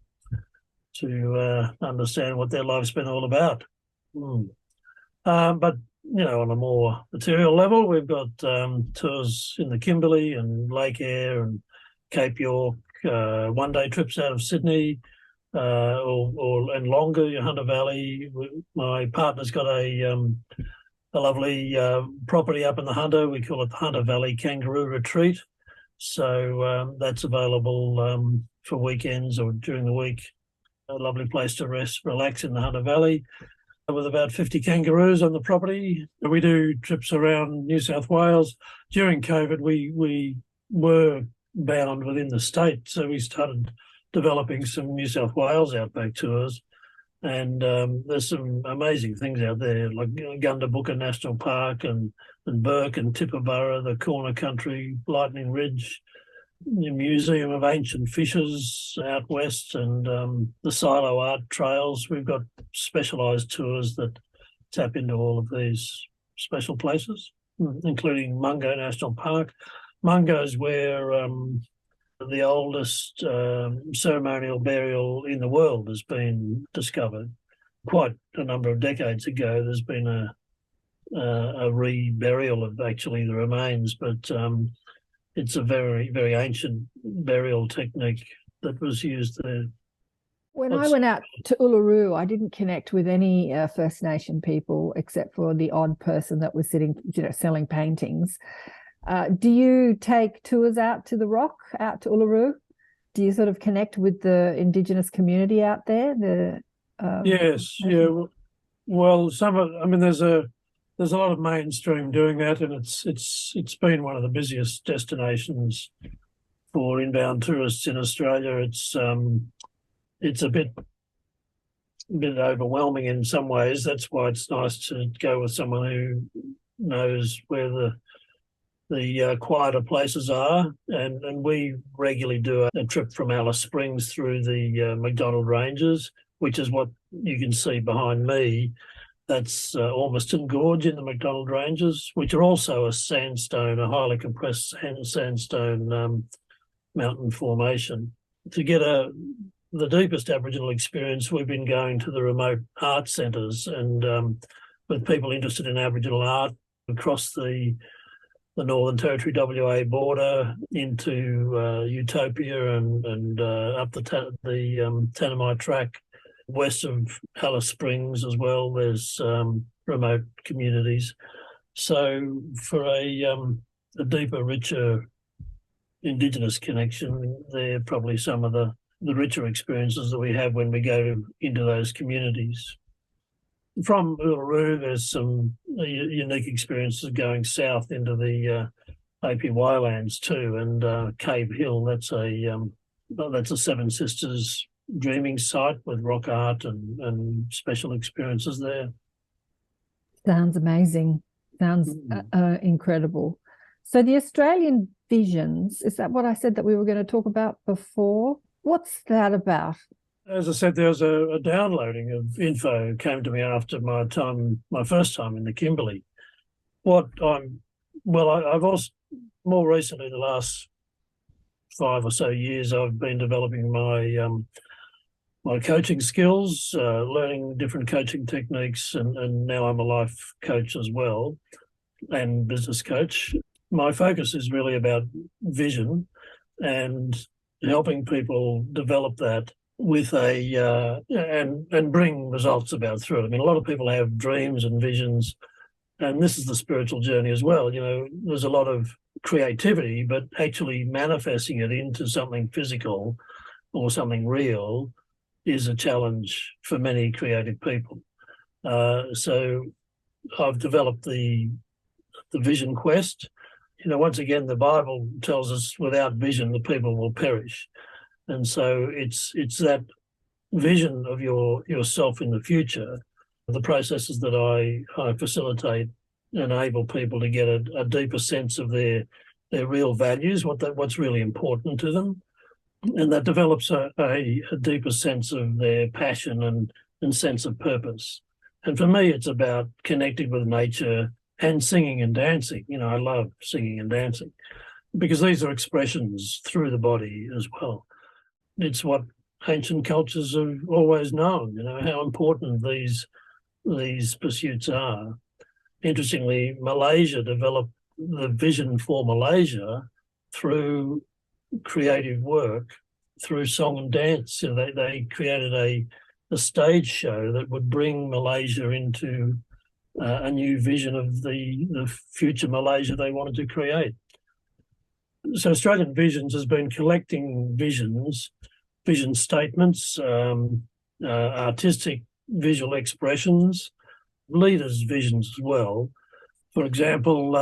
understand what their life's been all about. But on a more material level, we've got tours in the Kimberley and Lake Eyre and Cape York, one-day trips out of Sydney, and longer, Hunter Valley. My partner's got a lovely property up in the Hunter. We call it the Hunter Valley Kangaroo Retreat. So that's available for weekends or during the week. A lovely place to rest, relax in the Hunter Valley, with about 50 kangaroos on the property. We do trips around New South Wales. During COVID, we were bound within the state, so we started developing some New South Wales outback tours. And there's some amazing things out there, like Gundabooka National Park and Burke and Tibooburra, the Corner Country, Lightning Ridge, the Museum of Ancient Fishes out west, and the Silo Art Trails. We've got specialised tours that tap into all of these special places, including Mungo National Park. Mungo is where the oldest ceremonial burial in the world has been discovered. Quite a number of decades ago, there's been a reburial of actually the remains, but it's a very, very ancient burial technique that was used there. When I went out to Uluru, I didn't connect with any First Nation people except for the odd person that was sitting, selling paintings. Do you take tours out to the rock, out to Uluru? Do you sort of connect with the Indigenous community out there? Yes, yeah. Well, there's a lot of mainstream doing that, and it's been one of the busiest destinations for inbound tourists in Australia. It's a bit overwhelming in some ways. That's why it's nice to go with someone who knows where the quieter places are, and we regularly do a trip from Alice Springs through the McDonald Ranges, which is what you can see behind me. That's Ormiston Gorge in the McDonald Ranges, which are also a highly compressed sandstone mountain formation. To get the deepest Aboriginal experience, we've been going to the remote art centres, and with people interested in Aboriginal art across the Northern Territory WA border into Utopia and up the Tanami Track. West of Alice Springs as well, there's remote communities. So for a deeper, richer Indigenous connection, they're probably some of the richer experiences that we have when we go into those communities. From Uluru, there's some unique experiences going south into the APY lands too, and Cave Hill. That's a Seven Sisters dreaming site with rock art and special experiences there. Sounds amazing. Sounds incredible. So the Australian Visions, is that what I said that we were going to talk about before? What's that about? As I said, there was a downloading of info came to me after my first time in the Kimberley. I've also, more recently, the last 5 or so years, I've been developing my coaching skills, learning different coaching techniques, and now I'm a life coach as well, and business coach. My focus is really about vision and helping people develop that with and bring results about through it. I mean, a lot of people have dreams and visions, and this is the spiritual journey as well. You know, there's a lot of creativity, but actually manifesting it into something physical or something real is a challenge for many creative people. So I've developed the vision quest. You know, once again, the Bible tells us without vision, the people will perish. And so it's that vision of yourself in the future, the processes that I facilitate enable people to get a deeper sense of their real values, what's really important to them. And that develops a deeper sense of their passion and sense of purpose. And for me, it's about connecting with nature and singing and dancing. You know, I love singing and dancing because these are expressions through the body as well. It's what ancient cultures have always known, you know, how important these pursuits are. Interestingly, Malaysia developed the vision for Malaysia through creative work, through song and dance. You know, they created a stage show that would bring Malaysia into a new vision of the future Malaysia they wanted to create. So Australian Visions has been collecting visions, vision statements, artistic visual expressions, leaders' visions as well. For example,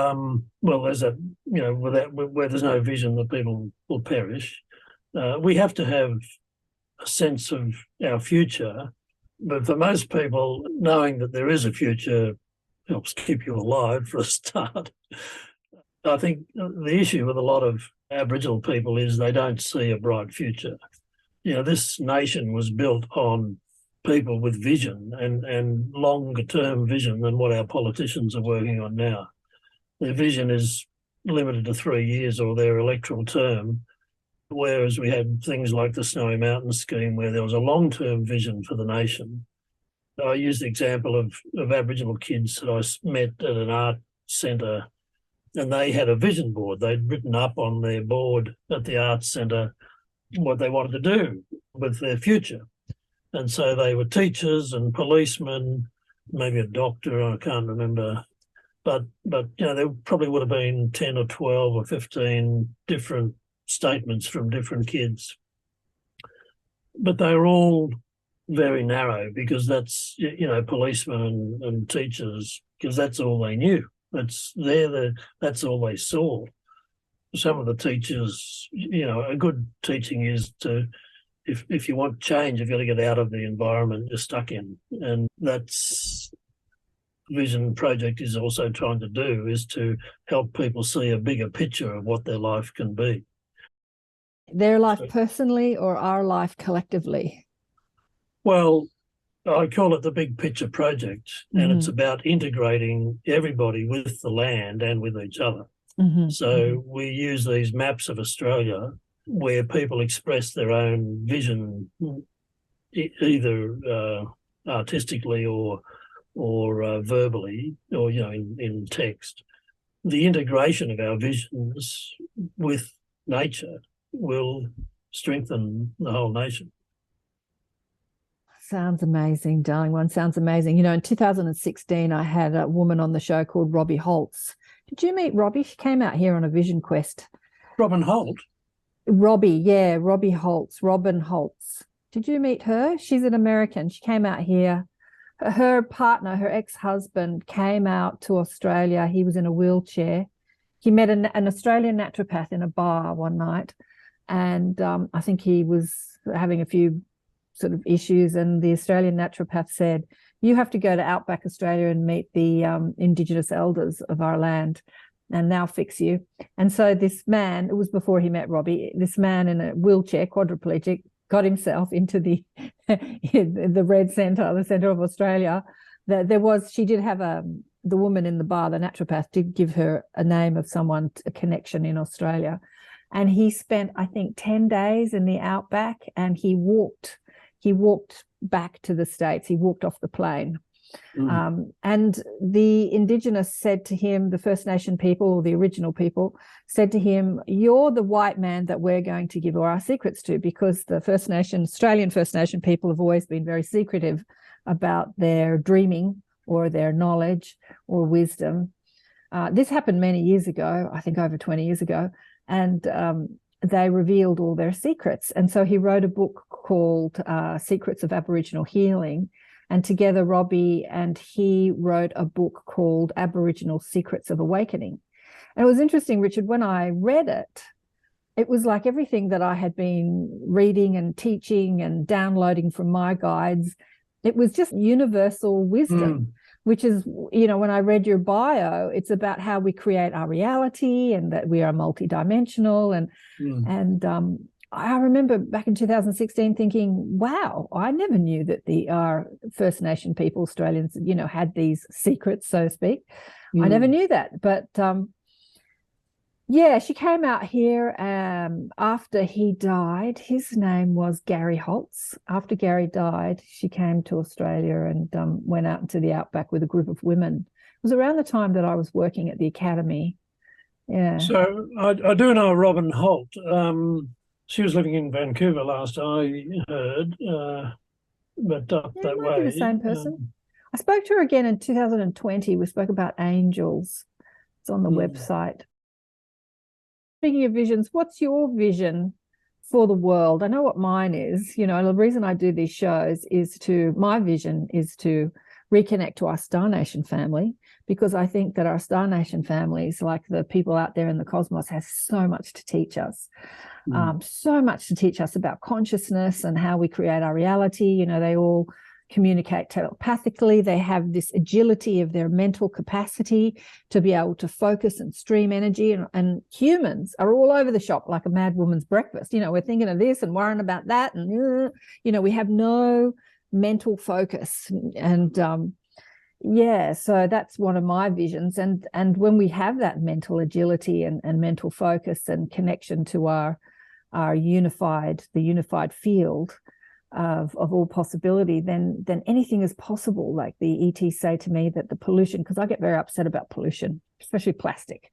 there's where there's no vision, the people will perish. We have to have a sense of our future, but for most people, knowing that there is a future helps keep you alive for a start. I think the issue with a lot of Aboriginal people is they don't see a bright future. You know, this nation was built on people with vision and longer term vision than what our politicians are working on now. Their vision is limited to 3 years or their electoral term, whereas we had things like the Snowy Mountains scheme where there was a long-term vision for the nation. I use the example of Aboriginal kids that I met at an art centre, and they had a vision board. They'd written up on their board at the arts centre what they wanted to do with their future. And so they were teachers and policemen, maybe a doctor, I can't remember. But you know, there probably would have been 10 or 12 or 15 different statements from different kids. But they were all very narrow because that's, you know, policemen and teachers, because that's all they knew. That's all they saw. Some of the teachers, you know, a good teaching is to, if you want change, you've got to get out of the environment you're stuck in. And that's Vision Project is also trying to do, is to help people see a bigger picture of what their life can be. Their life personally or our life collectively? Well, I call it the Big Picture Project, and it's about integrating everybody with the land and with each other. So we use these maps of Australia where people express their own vision, either artistically or verbally, or, you know, in text. The integration of our visions with nature will strengthen the whole nation. Sounds amazing, darling one. Sounds amazing. You know, in 2016, I had a woman on the show called Robbie Holtz. Did you meet Robbie? She came out here on a vision quest Robin Holt. Robbie Holtz, Robin Holtz. Did you meet her? She's an American. She came out here. Her partner, her ex-husband, came out to Australia. He was in a wheelchair. He met an Australian naturopath in a bar one night, and I think he was having a few sort of issues, and the Australian naturopath said, you have to go to outback Australia and meet the Indigenous elders of our land, and they'll fix you. And so this man, it was before he met Robbie, this man in a wheelchair, quadriplegic, got himself into the the red centre, the centre of Australia. She did have the woman in the bar, the naturopath, did give her a name of someone, a connection in Australia. And he spent, I think, 10 days in the outback, and he walked back to the States. He walked off the plane. And the Indigenous said to him, the First Nation people, or the original people, said to him, you're the white man that we're going to give all our secrets to, because the Australian First Nation people have always been very secretive about their dreaming or their knowledge or wisdom. This happened many years ago, I think over 20 years ago, and they revealed all their secrets. And so he wrote a book called Secrets of Aboriginal Healing. And together, Robbie and he wrote a book called Aboriginal Secrets of Awakening. And it was interesting, Richard, when I read it, it was like everything that I had been reading and teaching and downloading from my guides. It was just universal wisdom, which is, when I read your bio, it's about how we create our reality and that we are multidimensional. And I remember back in 2016 thinking, wow, I never knew that our First Nation people, Australians, had these secrets, so to speak. I never knew that. But she came out here after he died. His name was Gary Holtz. After Gary died, she came to Australia and went out into the outback with a group of women. It was around the time that I was working at the academy. Yeah. So I do know Robin Holt. She was living in Vancouver last I heard, but up that way. Be the same person. I spoke to her again in 2020. We spoke about angels. It's on the website. Speaking of visions, what's your vision for the world? I know what mine is. The reason I do these shows my vision is to reconnect to our Star Nation family, because I think that our Star Nation families, like the people out there in the cosmos, have so much to teach us. So much to teach us about consciousness and how we create our reality. They all communicate telepathically. They have this agility of their mental capacity to be able to focus and stream energy. And humans are all over the shop like a mad woman's breakfast. We're thinking of this and worrying about that. And, we have no mental focus. And, so that's one of my visions. And when we have that mental agility and mental focus and connection to our unified field of all possibility, then anything is possible. Like the ETs say to me that the pollution, because I get very upset about pollution, especially plastic.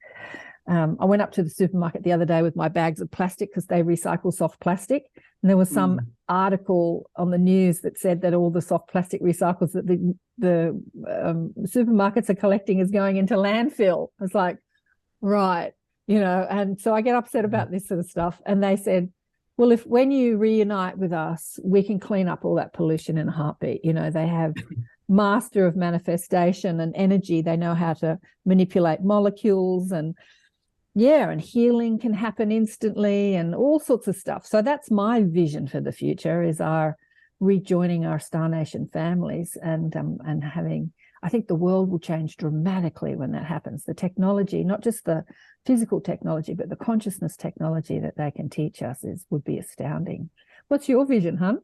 I went up to the supermarket the other day with my bags of plastic because they recycle soft plastic. And there was some article on the news that said that all the soft plastic recycles that the supermarkets are collecting is going into landfill. I was like, right, and so I get upset about this sort of stuff. And they said, well, when you reunite with us, we can clean up all that pollution in a heartbeat. They have master of manifestation and energy. They know how to manipulate molecules and healing can happen instantly and all sorts of stuff. So that's my vision for the future, is our rejoining our Star Nation families and having, I think the world will change dramatically when that happens. The technology, not just the physical technology, but the consciousness technology that they can teach us would be astounding. What's your vision, hun?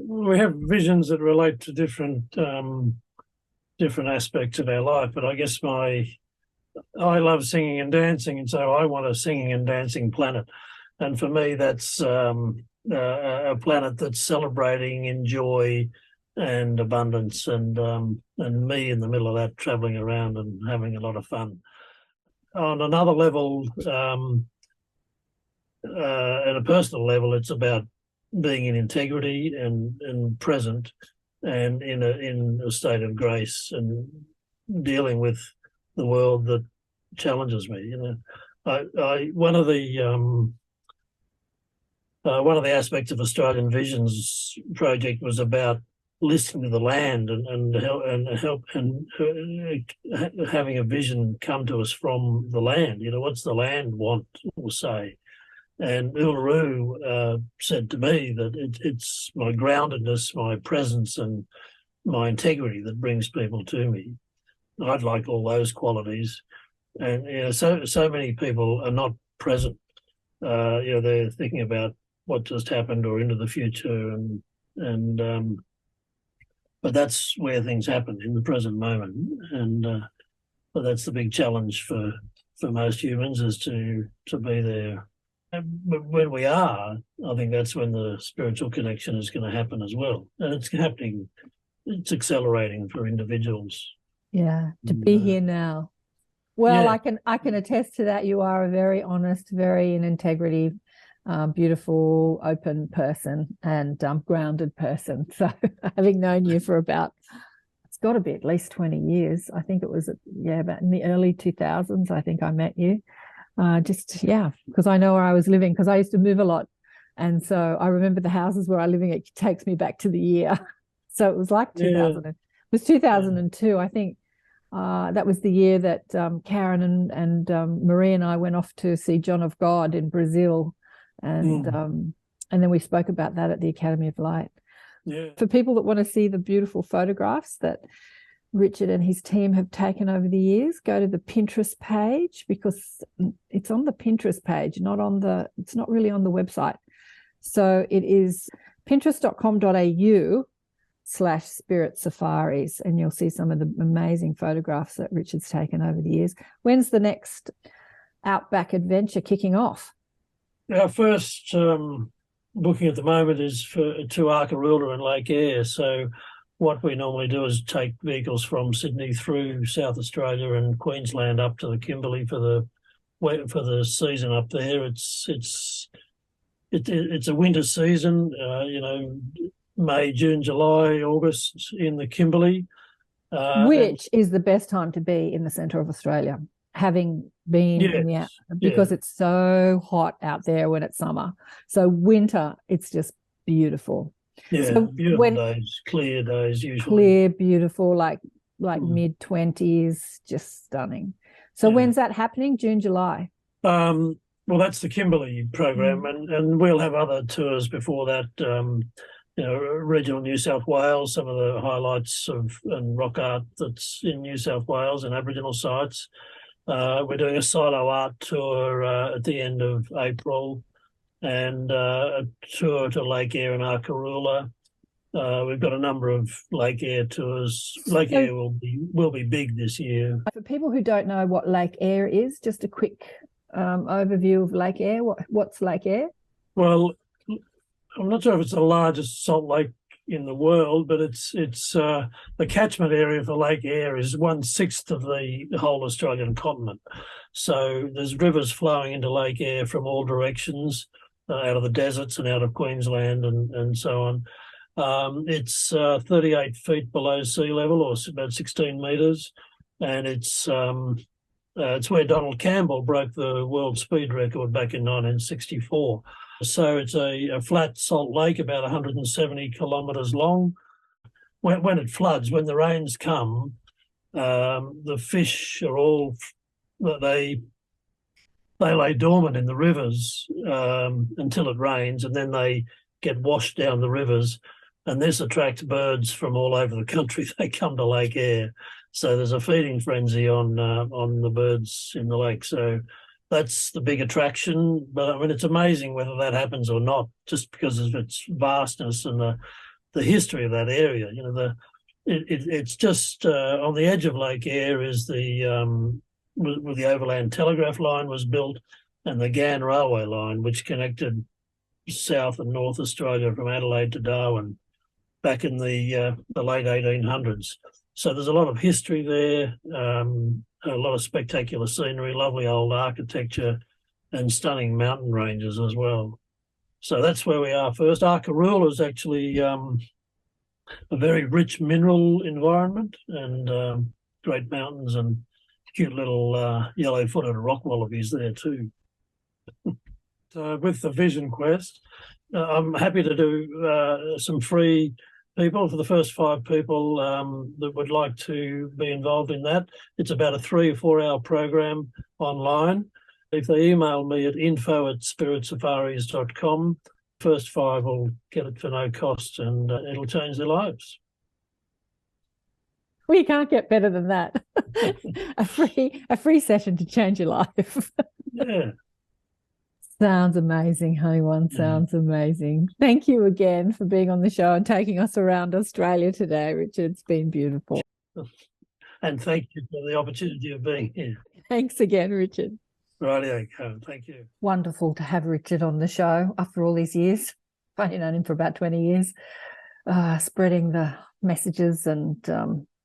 We have visions that relate to different aspects of our life, but I guess I love singing and dancing, and so I want a singing and dancing planet. And for me, that's a planet that's celebrating in joy and abundance, and me in the middle of that, traveling around and having a lot of fun. On another level, at a personal level, it's about being in integrity and present and in a state of grace and dealing with the world that challenges me. One of the aspects of Australian Vision's project was about listening to the land and having a vision come to us from the land. What's the land want or say? And Uluru said to me that it's my groundedness, my presence, and my integrity that brings people to me. I'd like all those qualities, and so many people are not present. They're thinking about what just happened or into the future, and but that's where things happen in the present moment, and but that's the big challenge for most humans, is to be there. But when we are, I think that's when the spiritual connection is going to happen as well, and it's happening. It's accelerating for individuals. Yeah, to be here now. Well, Yeah. I can attest to that. You are a very honest, very in integrity, beautiful, open person and grounded person. So having known you for about, it's got to be at least 20 years. I think it was about in the early 2000s. I think I met you. Because I know where I was living, because I used to move a lot, and so I remember the houses where I was living. It takes me back to the year. So it was like 2000. It was 2002, I think. That was the year that Karen and Marie and I went off to see John of God in Brazil, and then we spoke about that at the Academy of Light. Yeah. For people that want to see the beautiful photographs that Richard and his team have taken over the years, go to the Pinterest page, because it's on the Pinterest page, it's not really on the website. So it is pinterest.com.au/spirit safaris, and you'll see some of the amazing photographs that Richard's taken over the years. When's the next outback adventure kicking off? Our first booking at the moment is to Arkaroola and Lake Eyre. So what we normally do is take vehicles from Sydney through South Australia and Queensland up to the Kimberley for the season up there. It's a winter season, May, June, July, August in the Kimberley. Which is the best time to be in the centre of Australia, having been because it's so hot out there when it's summer. So winter, it's just beautiful. Yeah, so beautiful days, clear days usually. Clear, beautiful, like mid-20s, just stunning. So when's that happening? June, July? Well, that's the Kimberley program, and we'll have other tours before that. Regional New South Wales, some of the highlights and rock art that's in New South Wales and Aboriginal sites. We're doing a silo art tour at the end of April, and a tour to Lake Eyre and Arkaroola. We've got a number of Lake Eyre tours. Lake Eyre will be big this year. For people who don't know what Lake Eyre is, just a quick overview of Lake Eyre. What's Lake Eyre? Well, I'm not sure if it's the largest salt lake in the world, but it's the catchment area for Lake Eyre is 1/6 of the whole Australian continent. So there's rivers flowing into Lake Eyre from all directions, out of the deserts and out of Queensland and so on. It's 38 feet below sea level, or about 16 metres, and it's where Donald Campbell broke the world speed record back in 1964. So it's a flat salt lake about 170 kilometres long. When it floods, when the rains come, the fish are all, they lay dormant in the rivers until it rains, and then they get washed down the rivers, and this attracts birds from all over the country. They come to Lake Eyre. So there's a feeding frenzy on the birds in the lake. So that's the big attraction. But I mean, it's amazing whether that happens or not, just because of its vastness and the history of that area. It's just on the edge of Lake Eyre is where the overland telegraph line was built, and the Ghan railway line, which connected South and North Australia from Adelaide to Darwin back in the late 1800s. So there's a lot of history there, a lot of spectacular scenery, lovely old architecture, and stunning mountain ranges as well. So that's where we are first. Arkaroola is actually a very rich mineral environment, and great mountains and cute little yellow-footed rock wallabies there too. So with the Vision Quest, I'm happy to do some free people for the first 5 people that would like to be involved in that. It's about a 3 or 4 hour program online. If they email me at info@spiritsafaris.com, first 5 will get it for no cost, and it'll change their lives. We can't get better than that. a free session to change your life. Yeah. Sounds amazing, honey one. Sounds amazing. Thank you again for being on the show and taking us around Australia today, Richard. It's been beautiful. And thank you for the opportunity of being here. Thanks again, Richard. Rightio, thank you. Wonderful to have Richard on the show after all these years. I've only known him for about 20 years, spreading the messages and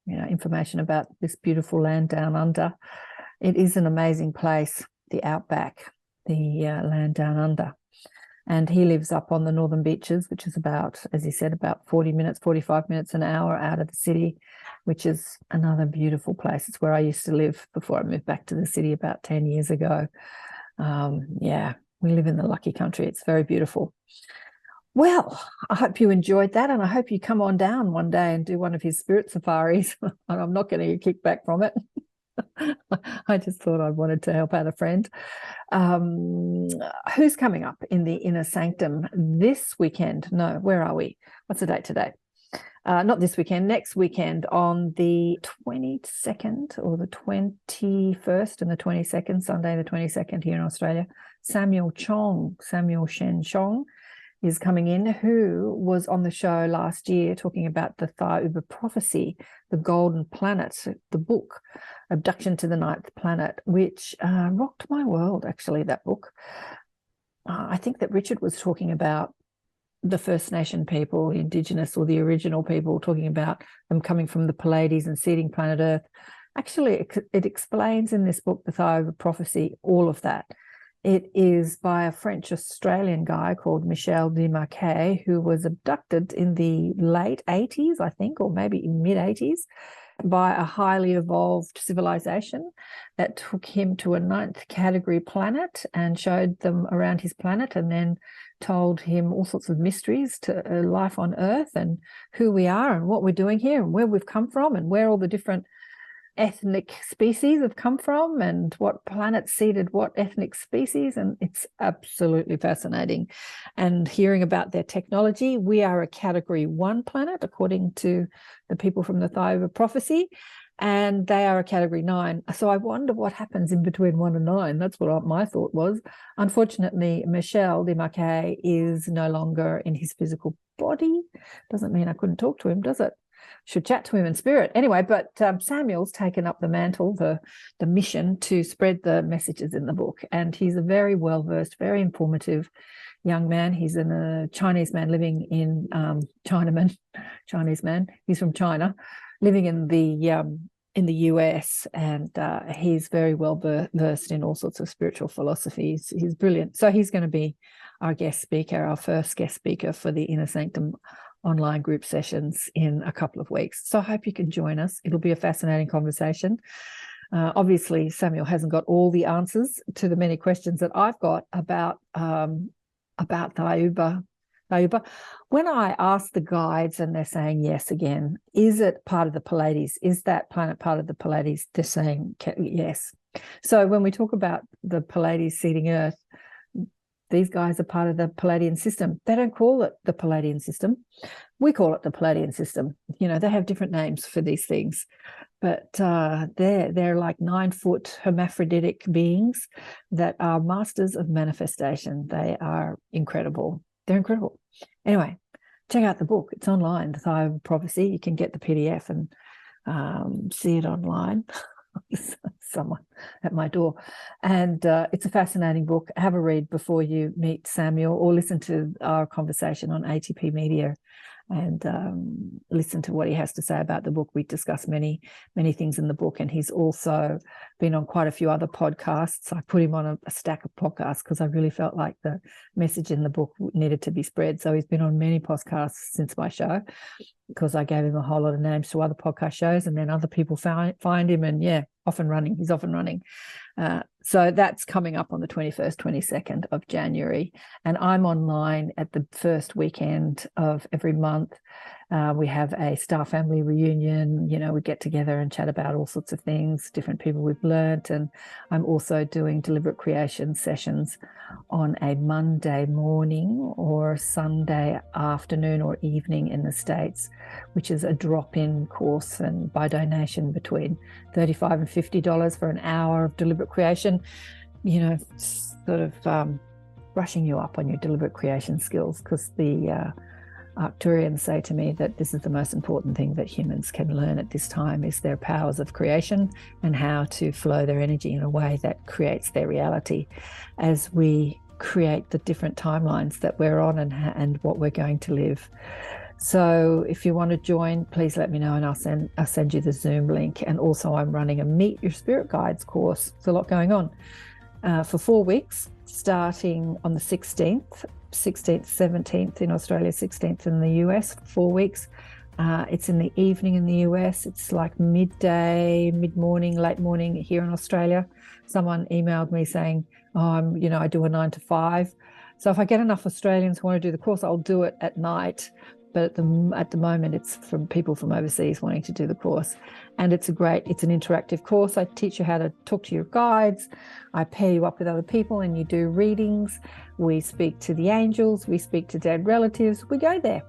information about this beautiful land down under. It is an amazing place, the outback, the land down under. And he lives up on the northern beaches, which is about, as he said, about 40 minutes, 45 minutes, an hour out of the city, which is another beautiful place. It's where I used to live before I moved back to the city about 10 years ago. We live in the lucky country. It's very beautiful. Well, I hope you enjoyed that, and I hope you come on down one day and do one of his spirit safaris. And I'm not getting a kickback from it. I just thought I wanted to help out a friend. Who's coming up in the Inner Sanctum this weekend? No, where are we? What's the date today? Not this weekend, next weekend on the 22nd or the 21st and the 22nd, Sunday the 22nd here in Australia. Samuel Shen Chong is coming in, who was on the show last year talking about the Thayuba prophecy, the Golden Planet, the book, Abduction to the Ninth Planet, which rocked my world, actually, that book. I think that Richard was talking about the First Nation people, Indigenous or the original people, talking about them coming from the Pleiades and seeding planet Earth. Actually, it explains in this book, the Thayuba prophecy, all of that. It is by a French-Australian guy called Michel Desmarquet, who was abducted in the late 80s, I think, or maybe in mid-80s, by a highly evolved civilization that took him to a 9th category planet and showed them around his planet, and then told him all sorts of mysteries to life on Earth and who we are and what we're doing here and where we've come from and where all the different ethnic species have come from and what planet seeded what ethnic species. And it's absolutely fascinating. And hearing about their technology, we are a category 1 planet, according to the people from the Thayuba prophecy, and they are a category 9. So I wonder what happens in between 1 and 9. That's what my thought was. Unfortunately, Michel Desmarquet is no longer in his physical body. Doesn't mean I couldn't talk to him, does it? Should chat to him in spirit. Anyway, but Samuel's taken up the mantle, the mission to spread the messages in the book. And he's a very well-versed, very informative young man. He's a Chinese man living in Chinese man. He's from China, living in the US, and he's very well versed in all sorts of spiritual philosophies. He's brilliant. So he's going to be our guest speaker, our first guest speaker for the Inner Sanctum online group sessions in a couple of weeks. So I hope you can join us. It'll be a fascinating conversation. Obviously, Samuel hasn't got all the answers to the many questions that I've got about Thayuba. When I ask the guides and they're saying yes again, is it part of the Pleiades? Is that planet part of the Pleiades? They're saying yes. So when we talk about the Pleiades seeding Earth, these guys are part of the Palladian system. They don't call it the Palladian system. We call it the Palladian system. You know, they have different names for these things, but they're like 9-foot hermaphroditic beings that are masters of manifestation. They are incredible. They're incredible. Anyway, check out the book. It's online, The Thayuba Prophecy. You can get the PDF and see it online. Someone at my door. And it's a fascinating book. Have a read before you meet Samuel, or listen to our conversation on ATP-Media and listen to what he has to say about the book. We discuss many things in the book, and he's also been on quite a few other podcasts. I put him on a stack of podcasts because I really felt like the message in the book needed to be spread. So he's been on many podcasts since my show, because I gave him a whole lot of names to other podcast shows, and then other people find him, and he's off and running. So that's coming up on the 21st, 22nd of January. And I'm online at the first weekend of every month. We have a Star Family reunion. We get together and chat about all sorts of things, different people we've learnt. And I'm also doing deliberate creation sessions on a Monday morning or Sunday afternoon or evening in the States, which is a drop-in course and by donation between $35 and $50 for an hour of deliberate creation, sort of brushing you up on your deliberate creation skills, because the Arcturians say to me that this is the most important thing that humans can learn at this time, is their powers of creation and how to flow their energy in a way that creates their reality as we create the different timelines that we're on and what we're going to live. So if you want to join, please let me know, and I'll send you the Zoom link. And also I'm running a Meet Your Spirit Guides course. There's a lot going on for 4 weeks, starting on the 16th, 17th in Australia, 16th in the US, 4 weeks. It's in the evening in the US. It's like midday, mid-morning, late morning here in Australia. Someone emailed me saying, I do a 9 to 5. So if I get enough Australians who want to do the course, I'll do it at night. But at the moment, it's from people from overseas wanting to do the course. And it's an interactive course. I teach you how to talk to your guides. I pair you up with other people and you do readings. We speak to the angels. We speak to dead relatives. We go there.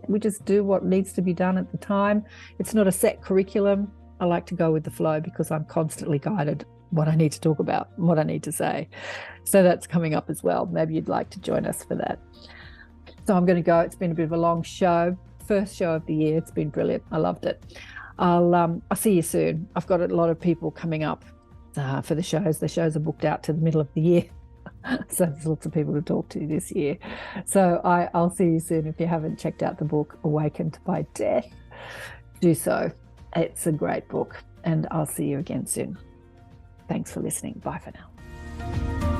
We just do what needs to be done at the time. It's not a set curriculum. I like to go with the flow because I'm constantly guided what I need to talk about, what I need to say. So that's coming up as well. Maybe you'd like to join us for that. So I'm going to go. It's been a bit of a long show. First show of the year. It's been brilliant. I loved it. I'll see you soon. I've got a lot of people coming up for the shows. The shows are booked out to the middle of the year. So there's lots of people to talk to this year. So I'll see you soon. If you haven't checked out the book, Awakened by Death, do so. It's a great book. And I'll see you again soon. Thanks for listening. Bye for now.